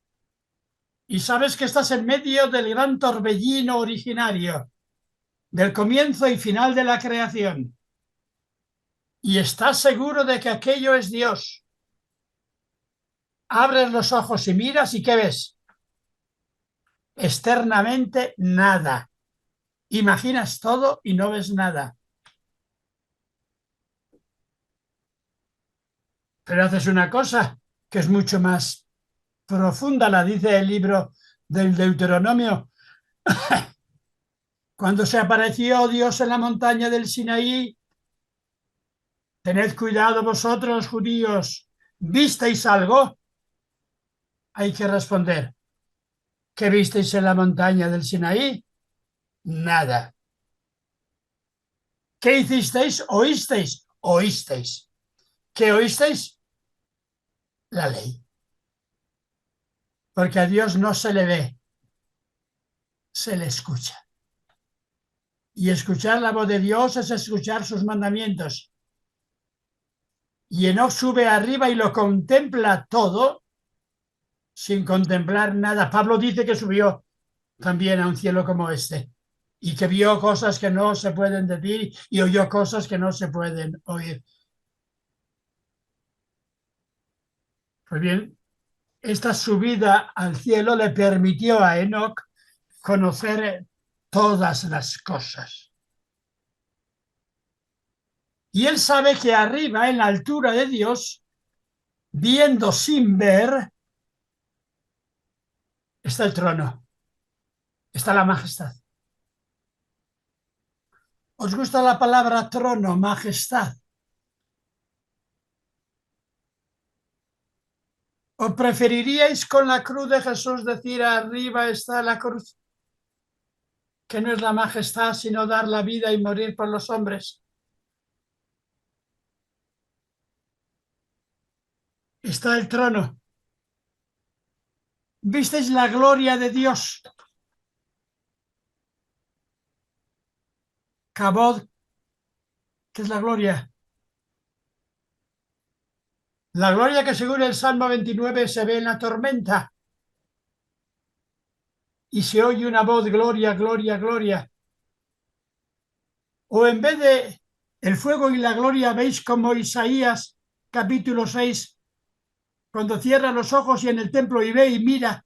Speaker 2: y sabes que estás en medio del gran torbellino originario, del comienzo y final de la creación, y estás seguro de que aquello es Dios. Abres los ojos y miras, ¿y qué ves? Externamente nada. Imaginas todo y no ves nada. Pero haces una cosa que es mucho más profunda, la dice el libro del Deuteronomio. Cuando se apareció Dios en la montaña del Sinaí: tened cuidado vosotros, judíos, ¿visteis algo? Hay que responder: ¿qué visteis en la montaña del Sinaí? Nada. ¿Qué hicisteis? Oísteis. Oísteis. ¿Qué oísteis? La ley. Porque a Dios no se le ve, se le escucha. Y escuchar la voz de Dios es escuchar sus mandamientos. Y Enoc sube arriba y lo contempla todo sin contemplar nada. Pablo dice que subió también a un cielo como este y que vio cosas que no se pueden decir y oyó cosas que no se pueden oír. Pues bien, esta subida al cielo le permitió a Enoc conocer todas las cosas. Y él sabe que arriba, en la altura de Dios, viendo sin ver, está el trono, está la majestad. ¿Os gusta la palabra trono, majestad? ¿O preferiríais con la cruz de Jesús decir arriba está la cruz? Que no es la majestad, sino dar la vida y morir por los hombres. Está el trono. ¿Visteis la gloria de Dios? Kabod, ¿qué es la gloria? La gloria que según el Salmo 29 se ve en la tormenta y se oye una voz, gloria, gloria, gloria. O en vez de el fuego y la gloria, veis como Isaías capítulo 6, cuando cierra los ojos y en el templo y ve y mira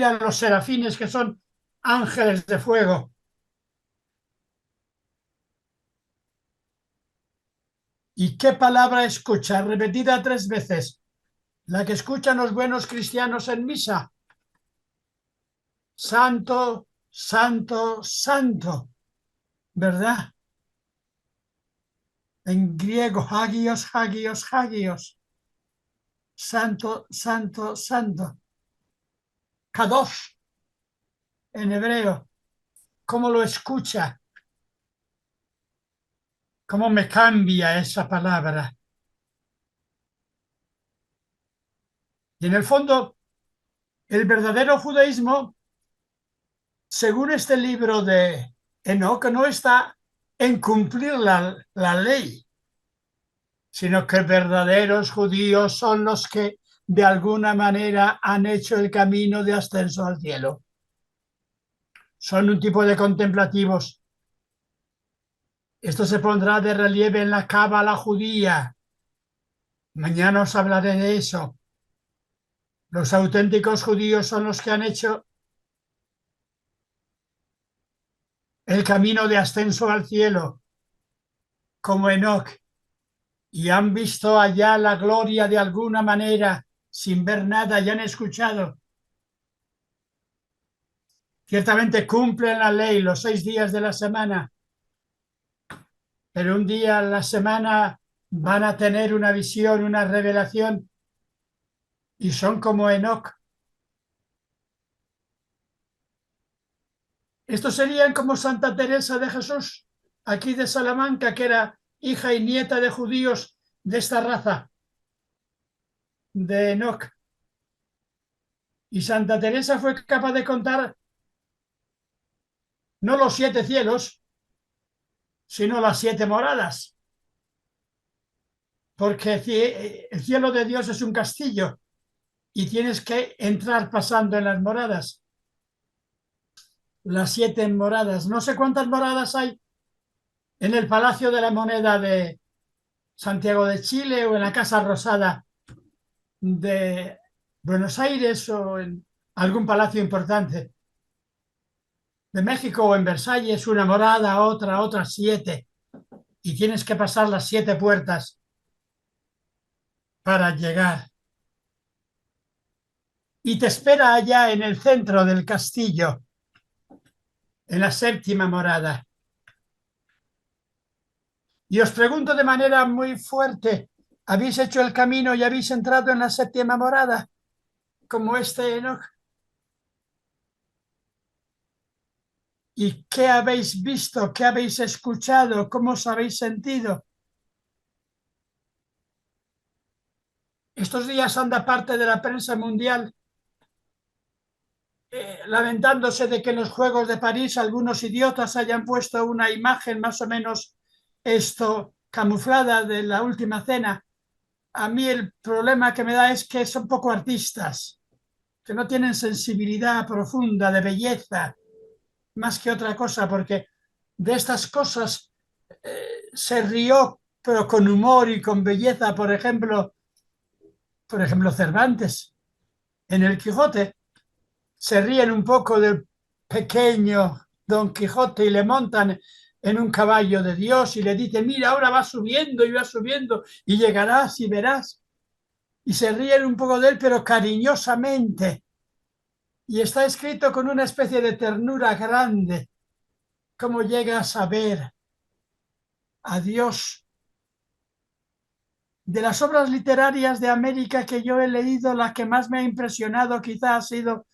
Speaker 2: a los serafines que son ángeles de fuego. ¿Y qué palabra escucha? Repetida 3 veces. La que escuchan los buenos cristianos en misa. Santo, santo, santo. ¿Verdad? En griego, hagios, hagios, hagios. Santo, santo, santo. Kadosh, en hebreo. ¿Cómo lo escucha? ¿Cómo me cambia esa palabra? Y en el fondo, el verdadero judaísmo, según este libro de Enoch, no está en cumplir la ley, sino que verdaderos judíos son los que de alguna manera han hecho el camino de ascenso al cielo. Son un tipo de contemplativos. Esto se pondrá de relieve en la cábala judía. Mañana os hablaré de eso. Los auténticos judíos son los que han hecho el camino de ascenso al cielo, como Enoch, y han visto allá la gloria de alguna manera, sin ver nada, y han escuchado. Ciertamente cumplen la ley los 6 días de la semana, pero un día a la semana van a tener una visión, una revelación, y son como Enoch. Estos serían como Santa Teresa de Jesús, aquí de Salamanca, que era hija y nieta de judíos de esta raza, de Enoch. Y Santa Teresa fue capaz de contar no los 7 cielos, sino las 7 moradas. Porque el cielo de Dios es un castillo y tienes que entrar pasando en las moradas. Las 7 moradas. No sé cuántas moradas hay en el Palacio de la Moneda de Santiago de Chile o en la Casa Rosada de Buenos Aires o en algún palacio importante de México o en Versalles, una morada, otras 7. Y tienes que pasar las 7 puertas para llegar. Y te espera allá en el centro del castillo, en la 7ª morada. Y os pregunto de manera muy fuerte, ¿habéis hecho el camino y habéis entrado en la 7ª morada? Como este Enoch. ¿Y qué habéis visto? ¿Qué habéis escuchado? ¿Cómo os habéis sentido? Estos días anda parte de la prensa mundial lamentándose de que en los Juegos de París algunos idiotas hayan puesto una imagen más o menos camuflada de la última cena. A mí el problema que me da es que son poco artistas, que no tienen sensibilidad profunda de belleza, más que otra cosa, porque de estas cosas se rió, pero con humor y con belleza, por ejemplo Cervantes, en el Quijote, se ríen un poco del pequeño Don Quijote y le montan en un caballo de Dios y le dicen, mira, ahora va subiendo y va subiendo y llegarás y verás. Y se ríen un poco de él, pero cariñosamente. Y está escrito con una especie de ternura grande, cómo llega a saber a Dios. De las obras literarias de América que yo he leído, la que más me ha impresionado quizá ha sido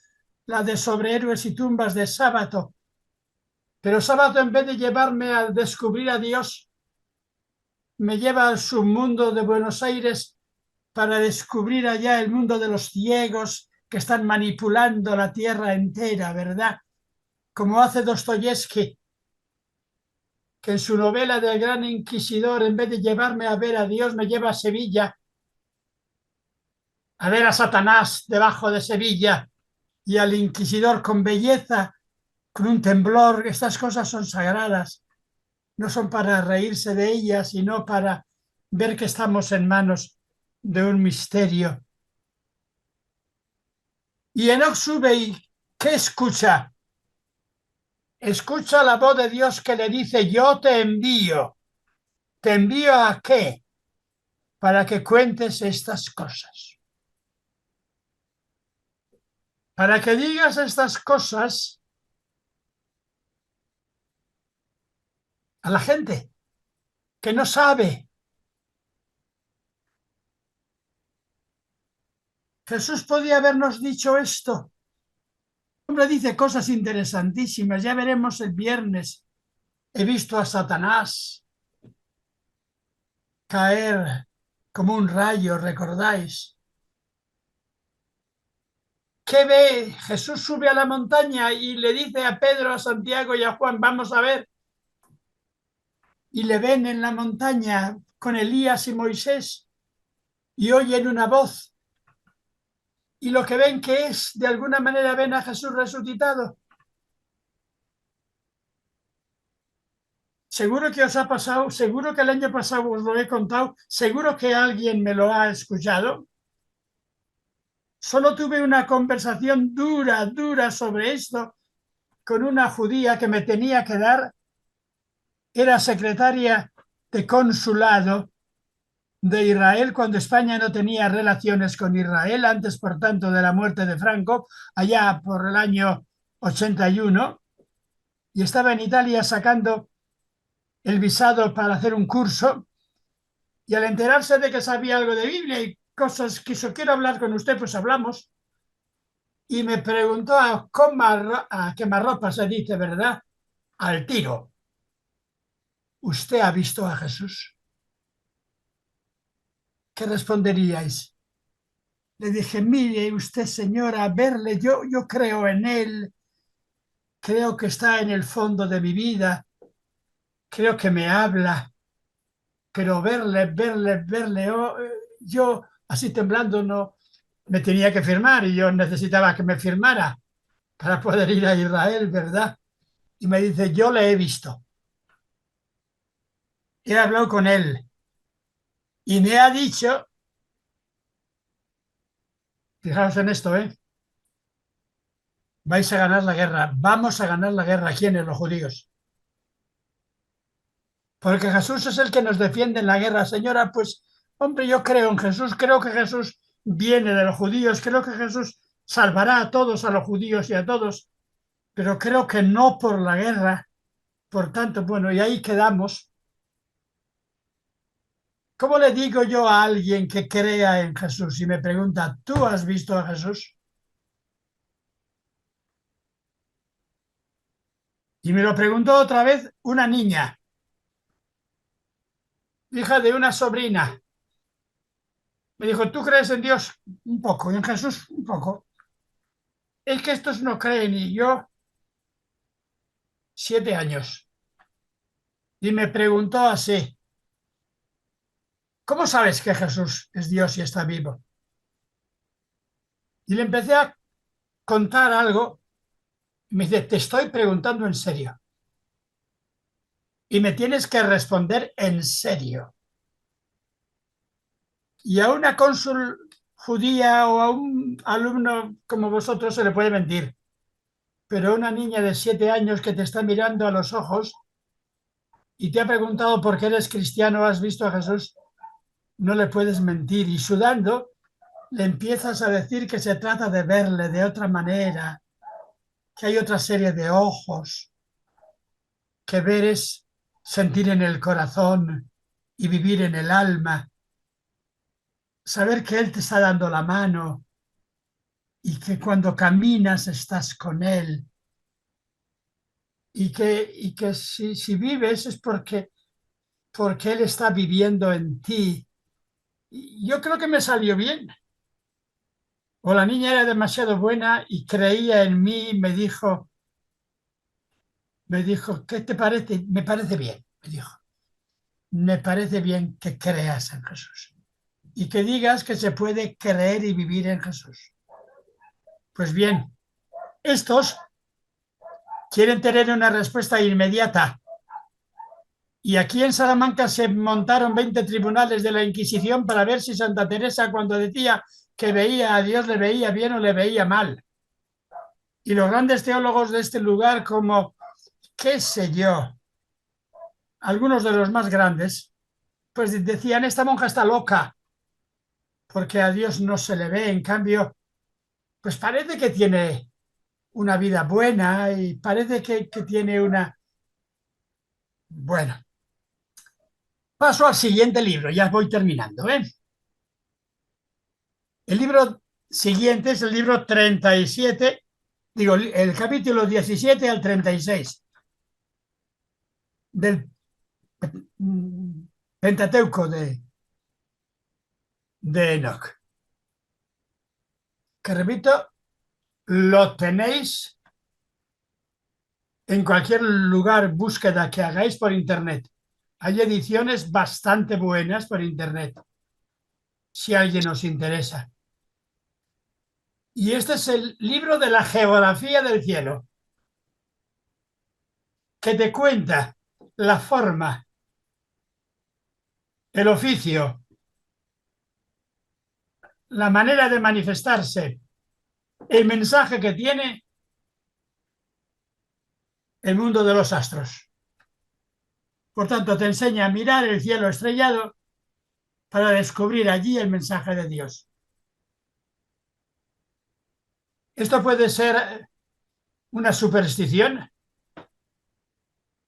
Speaker 2: la de Sobre héroes y tumbas de Sábato. Pero Sábato, en vez de llevarme a descubrir a Dios, me lleva al submundo de Buenos Aires para descubrir allá el mundo de los ciegos que están manipulando la tierra entera, ¿verdad? Como hace Dostoyevsky, que en su novela del Gran Inquisidor, en vez de llevarme a ver a Dios, me lleva a Sevilla, a ver a Satanás debajo de Sevilla y al Inquisidor con belleza, con un temblor. Estas cosas son sagradas, no son para reírse de ellas, sino para ver que estamos en manos de un misterio. Y Enoch sube y ¿qué escucha? Escucha la voz de Dios que le dice, yo te envío. ¿Te envío a qué? Para que cuentes estas cosas. Para que digas estas cosas a la gente que no sabe. Jesús podía habernos dicho esto. El hombre dice cosas interesantísimas. Ya veremos el viernes. He visto a Satanás caer como un rayo, ¿recordáis? ¿Qué ve? Jesús sube a la montaña y le dice a Pedro, a Santiago y a Juan, vamos a ver. Y le ven en la montaña con Elías y Moisés y oyen una voz. Y lo que ven que es, de alguna manera ven a Jesús resucitado. Seguro que os ha pasado, seguro que el año pasado os lo he contado, seguro que alguien me lo ha escuchado. Solo tuve una conversación dura sobre esto con una judía que me tenía que dar, era secretaria de consulado de Israel cuando España no tenía relaciones con Israel, antes por tanto de la muerte de Franco, allá por el año 81, y estaba en Italia sacando el visado para hacer un curso, y al enterarse de que sabía algo de Biblia y cosas que yo quiero hablar con usted, pues hablamos, y me preguntó a quemarropa se dice, ¿verdad? Al tiro. ¿Usted ha visto a Jesús? ¿Qué responderíais? Le dije, mire usted, señora, verle, yo creo en él, creo que está en el fondo de mi vida, creo que me habla, pero verle, yo así temblando no me tenía que firmar y yo necesitaba que me firmara para poder ir a Israel, ¿verdad? Y me dice, yo le he visto, he hablado con él y me ha dicho, fijaos en esto, vais a ganar la guerra, vamos a ganar la guerra, ¿quiénes? Los judíos. Porque Jesús es el que nos defiende en la guerra, señora. Pues, hombre, yo creo en Jesús, creo que Jesús viene de los judíos, creo que Jesús salvará a todos, a los judíos y a todos, pero creo que no por la guerra. Por tanto, bueno, y ahí quedamos. ¿Cómo le digo yo a alguien que crea en Jesús y me pregunta, ¿tú has visto a Jesús? Y me lo preguntó otra vez una niña, hija de una sobrina. Me dijo, ¿tú crees en Dios? Un poco, y en Jesús un poco. Es que estos no creen y yo 7 años. Y me preguntó así, ¿cómo sabes que Jesús es Dios y está vivo? Y le empecé a contar algo y me dice, te estoy preguntando en serio. Y me tienes que responder en serio. Y a una cónsul judía o a un alumno como vosotros se le puede mentir. pero una niña de 7 años que te está mirando a los ojos y te ha preguntado por qué eres cristiano, has visto a Jesús, no le puedes mentir. Y sudando, le empiezas a decir que se trata de verle de otra manera, que hay otra serie de ojos, que ver es sentir en el corazón y vivir en el alma, saber que Él te está dando la mano y que cuando caminas estás con Él y que si vives es porque Él está viviendo en ti. Y yo creo que me salió bien. O la niña era demasiado buena y creía en mí y me dijo, ¿qué te parece? Me parece bien, me dijo. Me parece bien que creas en Jesús y que digas que se puede creer y vivir en Jesús. Pues bien, estos quieren tener una respuesta inmediata. Y aquí en Salamanca se montaron 20 tribunales de la Inquisición para ver si Santa Teresa, cuando decía que veía a Dios, le veía bien o le veía mal. Y los grandes teólogos de este lugar, como, qué sé yo, algunos de los más grandes, pues decían, esta monja está loca, porque a Dios no se le ve. En cambio, pues parece que tiene una vida buena y parece que tiene una... Bueno, paso al siguiente libro, ya voy terminando, ¿eh? El libro siguiente es el libro 37, digo, el capítulo 17 al 36 del Pentateuco de Enoch, que repito, lo tenéis en cualquier lugar, búsqueda que hagáis por internet. Hay ediciones bastante buenas por internet, si a alguien os interesa. Y este es el libro de la geografía del cielo, que te cuenta la forma, el oficio, la manera de manifestarse, el mensaje que tiene el mundo de los astros. Por tanto, te enseña a mirar el cielo estrellado para descubrir allí el mensaje de Dios. Esto puede ser una superstición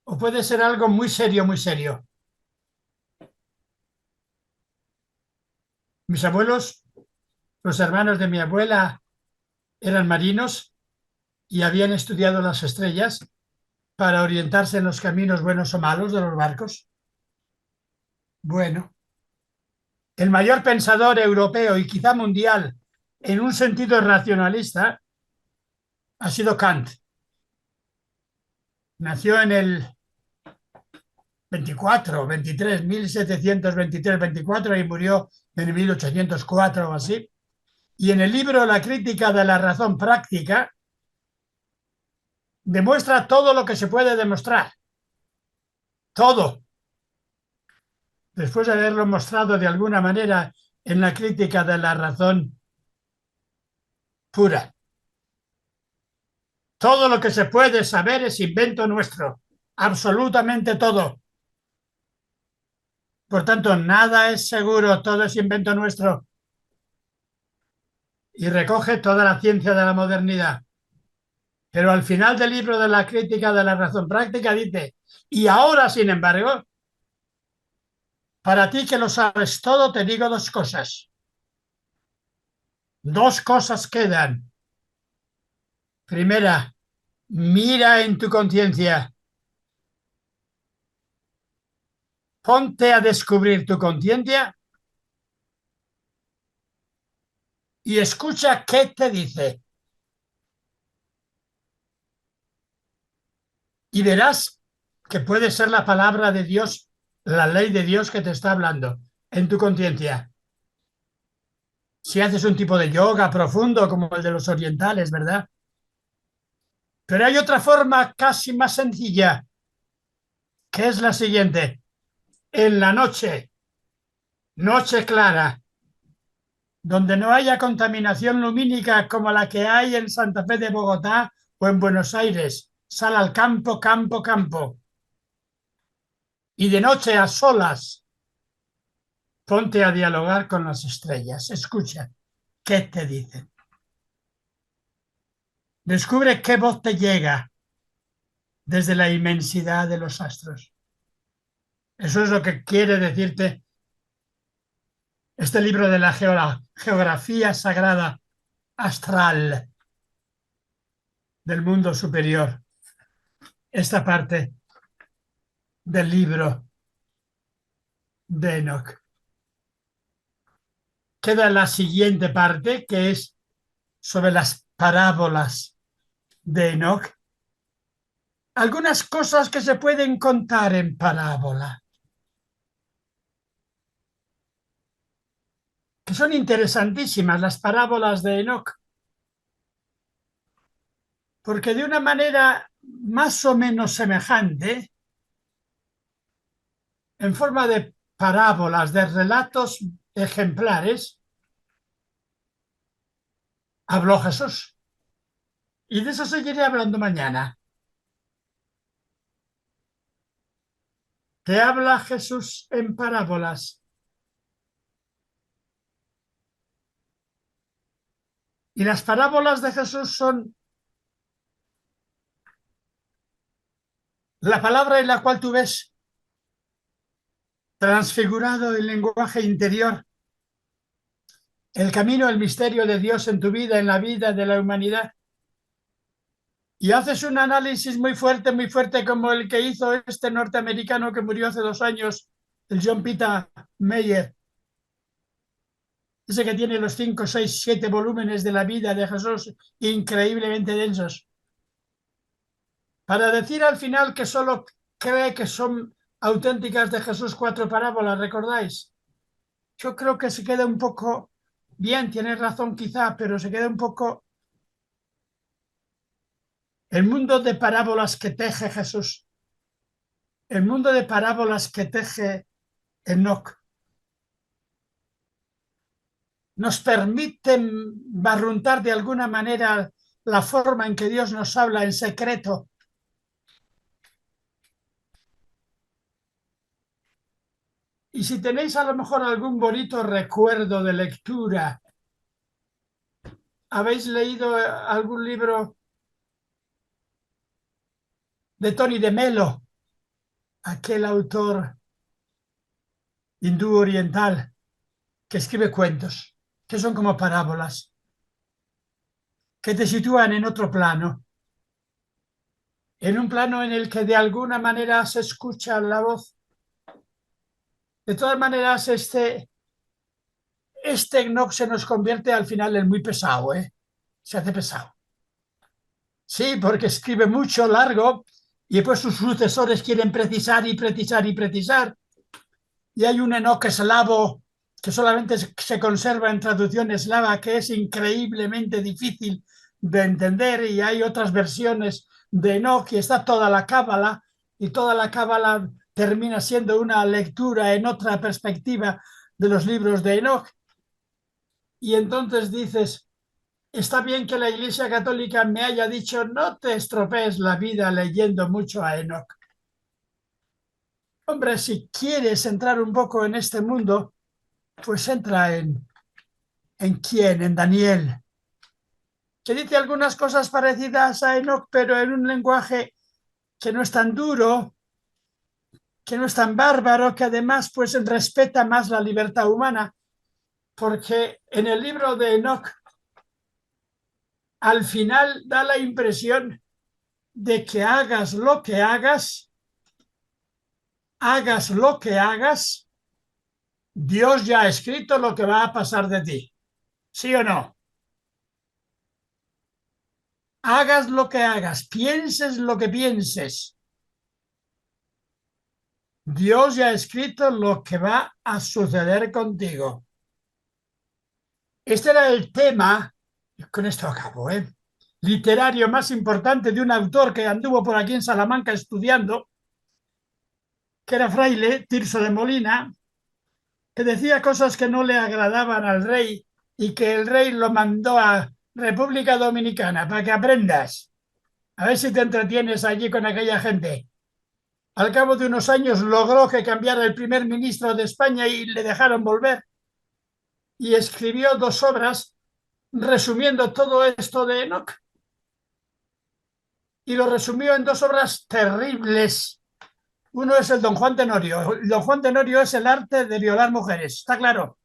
Speaker 2: o puede ser algo muy serio, muy serio. Mis abuelos, los hermanos de mi abuela, eran marinos y habían estudiado las estrellas para orientarse en los caminos buenos o malos de los barcos. Bueno, el mayor pensador europeo y quizá mundial en un sentido racionalista ha sido Kant. Nació en el 1723, y murió en 1804 o así. Y en el libro La crítica de la razón práctica demuestra todo lo que se puede demostrar. Todo. Después de haberlo mostrado de alguna manera en la crítica de la razón pura. Todo lo que se puede saber es invento nuestro. Absolutamente todo. Por tanto, nada es seguro, todo es invento nuestro. Y recoge toda la ciencia de la modernidad. Pero al final del libro de la crítica de la razón práctica dice, y ahora, sin embargo, para ti que lo sabes todo, te digo dos cosas. Dos cosas quedan. Primera, mira en tu conciencia. Ponte a descubrir tu conciencia y escucha qué te dice. Y verás que puede ser la palabra de Dios, la ley de Dios que te está hablando en tu conciencia. Si haces un tipo de yoga profundo como el de los orientales, ¿verdad? Pero hay otra forma casi más sencilla, que es la siguiente. En la noche, noche clara, donde no haya contaminación lumínica como la que hay en Santa Fe de Bogotá o en Buenos Aires, sal al campo, campo, campo. Y de noche a solas, ponte a dialogar con las estrellas. Escucha, ¿qué te dicen? Descubre qué voz te llega desde la inmensidad de los astros. Eso es lo que quiere decirte este libro de la geografía sagrada astral del mundo superior. Esta parte del libro de Enoch. Queda la siguiente parte, que es sobre las parábolas de Enoch. Algunas cosas que se pueden contar en parábola, que son interesantísimas, las parábolas de Enoch, porque de una manera más o menos semejante, en forma de parábolas, de relatos ejemplares, habló Jesús. Y de eso seguiré hablando mañana. Te habla Jesús en parábolas. Y las parábolas de Jesús son la palabra en la cual tú ves transfigurado el lenguaje interior, el camino, el misterio de Dios en tu vida, en la vida de la humanidad. Y haces un análisis muy fuerte, como el que hizo este norteamericano que murió hace 2 años, el John Peter Mayer, ese que tiene los 5, 6, 7 volúmenes de la vida de Jesús, increíblemente densos, para decir al final que solo cree que son auténticas de Jesús 4 parábolas, ¿recordáis? Yo creo que se queda un poco bien, tienes razón quizá, pero se queda un poco el mundo de parábolas que teje Jesús, el mundo de parábolas que teje Enoch, nos permiten barruntar de alguna manera la forma en que Dios nos habla en secreto. Y si tenéis a lo mejor algún bonito recuerdo de lectura, ¿habéis leído algún libro de Tony de Melo, aquel autor hindú oriental que escribe cuentos, que son como parábolas, que te sitúan en otro plano, en un plano en el que de alguna manera se escucha la voz? De todas maneras, este Enoch se nos convierte al final en muy pesado, ¿eh? Se hace pesado. Sí, porque escribe mucho, largo, y después sus sucesores quieren precisar y precisar y precisar. Y hay un Enoch eslavo que solamente se conserva en traducción eslava, que es increíblemente difícil de entender, y hay otras versiones de Enoch, y está toda la cábala, y toda la cábala termina siendo una lectura en otra perspectiva de los libros de Enoch. Y entonces dices, está bien que la Iglesia Católica me haya dicho no te estropees la vida leyendo mucho a Enoch. Hombre, si quieres entrar un poco en este mundo, pues entra ¿en quién? En Daniel, que dice algunas cosas parecidas a Enoch, pero en un lenguaje que no es tan duro, que no es tan bárbaro, que además pues respeta más la libertad humana, porque en el libro de Enoch al final da la impresión de que hagas lo que hagas, Dios ya ha escrito lo que va a pasar de ti. ¿Sí o no? Hagas lo que hagas, pienses lo que pienses, Dios ya ha escrito lo que va a suceder contigo. Este era el tema, con esto acabo, literario más importante de un autor que anduvo por aquí en Salamanca estudiando, que era fraile, Tirso de Molina, que decía cosas que no le agradaban al rey y que el rey lo mandó a República Dominicana para que aprendas. A ver si te entretienes allí con aquella gente. Al cabo de unos años logró que cambiara el primer ministro de España y le dejaron volver. Y escribió 2 obras resumiendo todo esto de Enoch. Y lo resumió en 2 obras terribles. Uno es el Don Juan Tenorio. El Don Juan Tenorio es el arte de violar mujeres, está claro.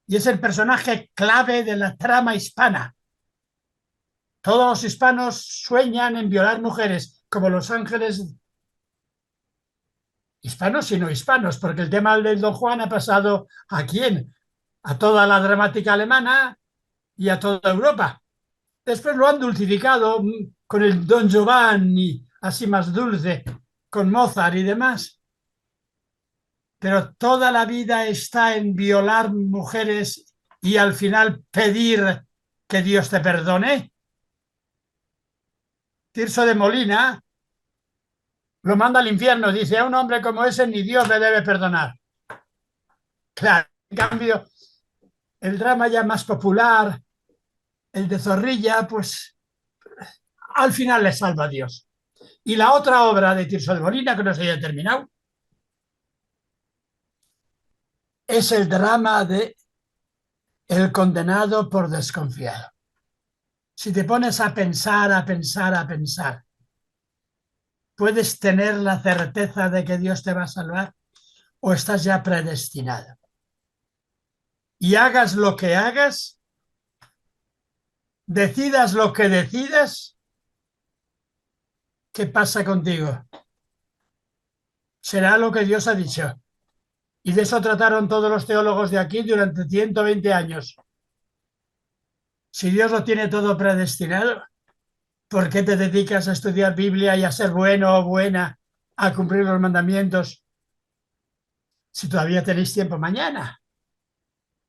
Speaker 2: Y es el personaje clave de la trama hispana. Todos los hispanos sueñan en violar mujeres, como los ángeles hispanos y no hispanos, porque el tema del Don Juan ha pasado ¿a quién? A toda la dramática alemana y a toda Europa. Después lo han dulcificado con el Don Giovanni, así más dulce, con Mozart y demás. Pero toda la vida está en violar mujeres y al final pedir que Dios te perdone. Tirso de Molina lo manda al infierno, dice, a un hombre como ese ni Dios le debe perdonar. Claro, en cambio, el drama ya más popular, el de Zorrilla, pues al final le salva a Dios. Y la otra obra de Tirso de Molina, que no se haya terminado, es el drama de El condenado por desconfiado. Si te pones a pensar, ¿puedes tener la certeza de que Dios te va a salvar o estás ya predestinado? Y hagas lo que hagas, decidas lo que decidas, ¿qué pasa contigo? Será lo que Dios ha dicho. Y de eso trataron todos los teólogos de aquí durante 120 años. Si Dios lo tiene todo predestinado, ¿por qué te dedicas a estudiar Biblia y a ser bueno o buena, a cumplir los mandamientos, si todavía tenéis tiempo mañana?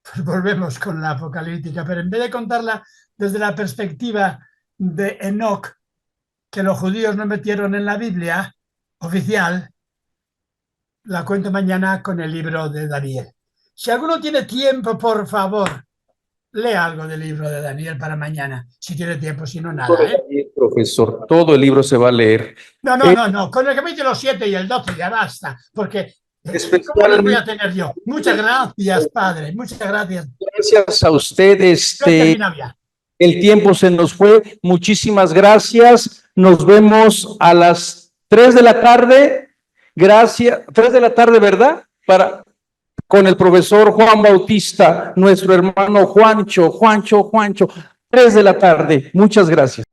Speaker 2: Pues volvemos con la apocalíptica, pero en vez de contarla desde la perspectiva de Enoch, que los judíos no metieron en la Biblia oficial, la cuento mañana con el libro de Daniel. Si alguno tiene tiempo, por favor, lea algo del libro de Daniel para mañana. Si tiene tiempo, si no, nada.
Speaker 1: Profesor, todo el libro se va a leer.
Speaker 2: No. Con el capítulo 7 y el 12 ya basta, porque ¿cómo les voy a tener yo? Muchas gracias, padre. Muchas gracias.
Speaker 1: Gracias a usted.
Speaker 2: Ya.
Speaker 1: El tiempo se nos fue. Muchísimas gracias. Nos vemos a las 3 de la tarde. Gracias. 3 de la tarde, ¿verdad? Con el profesor Juan Bautista, nuestro hermano Juancho. 3 de la tarde. Muchas gracias.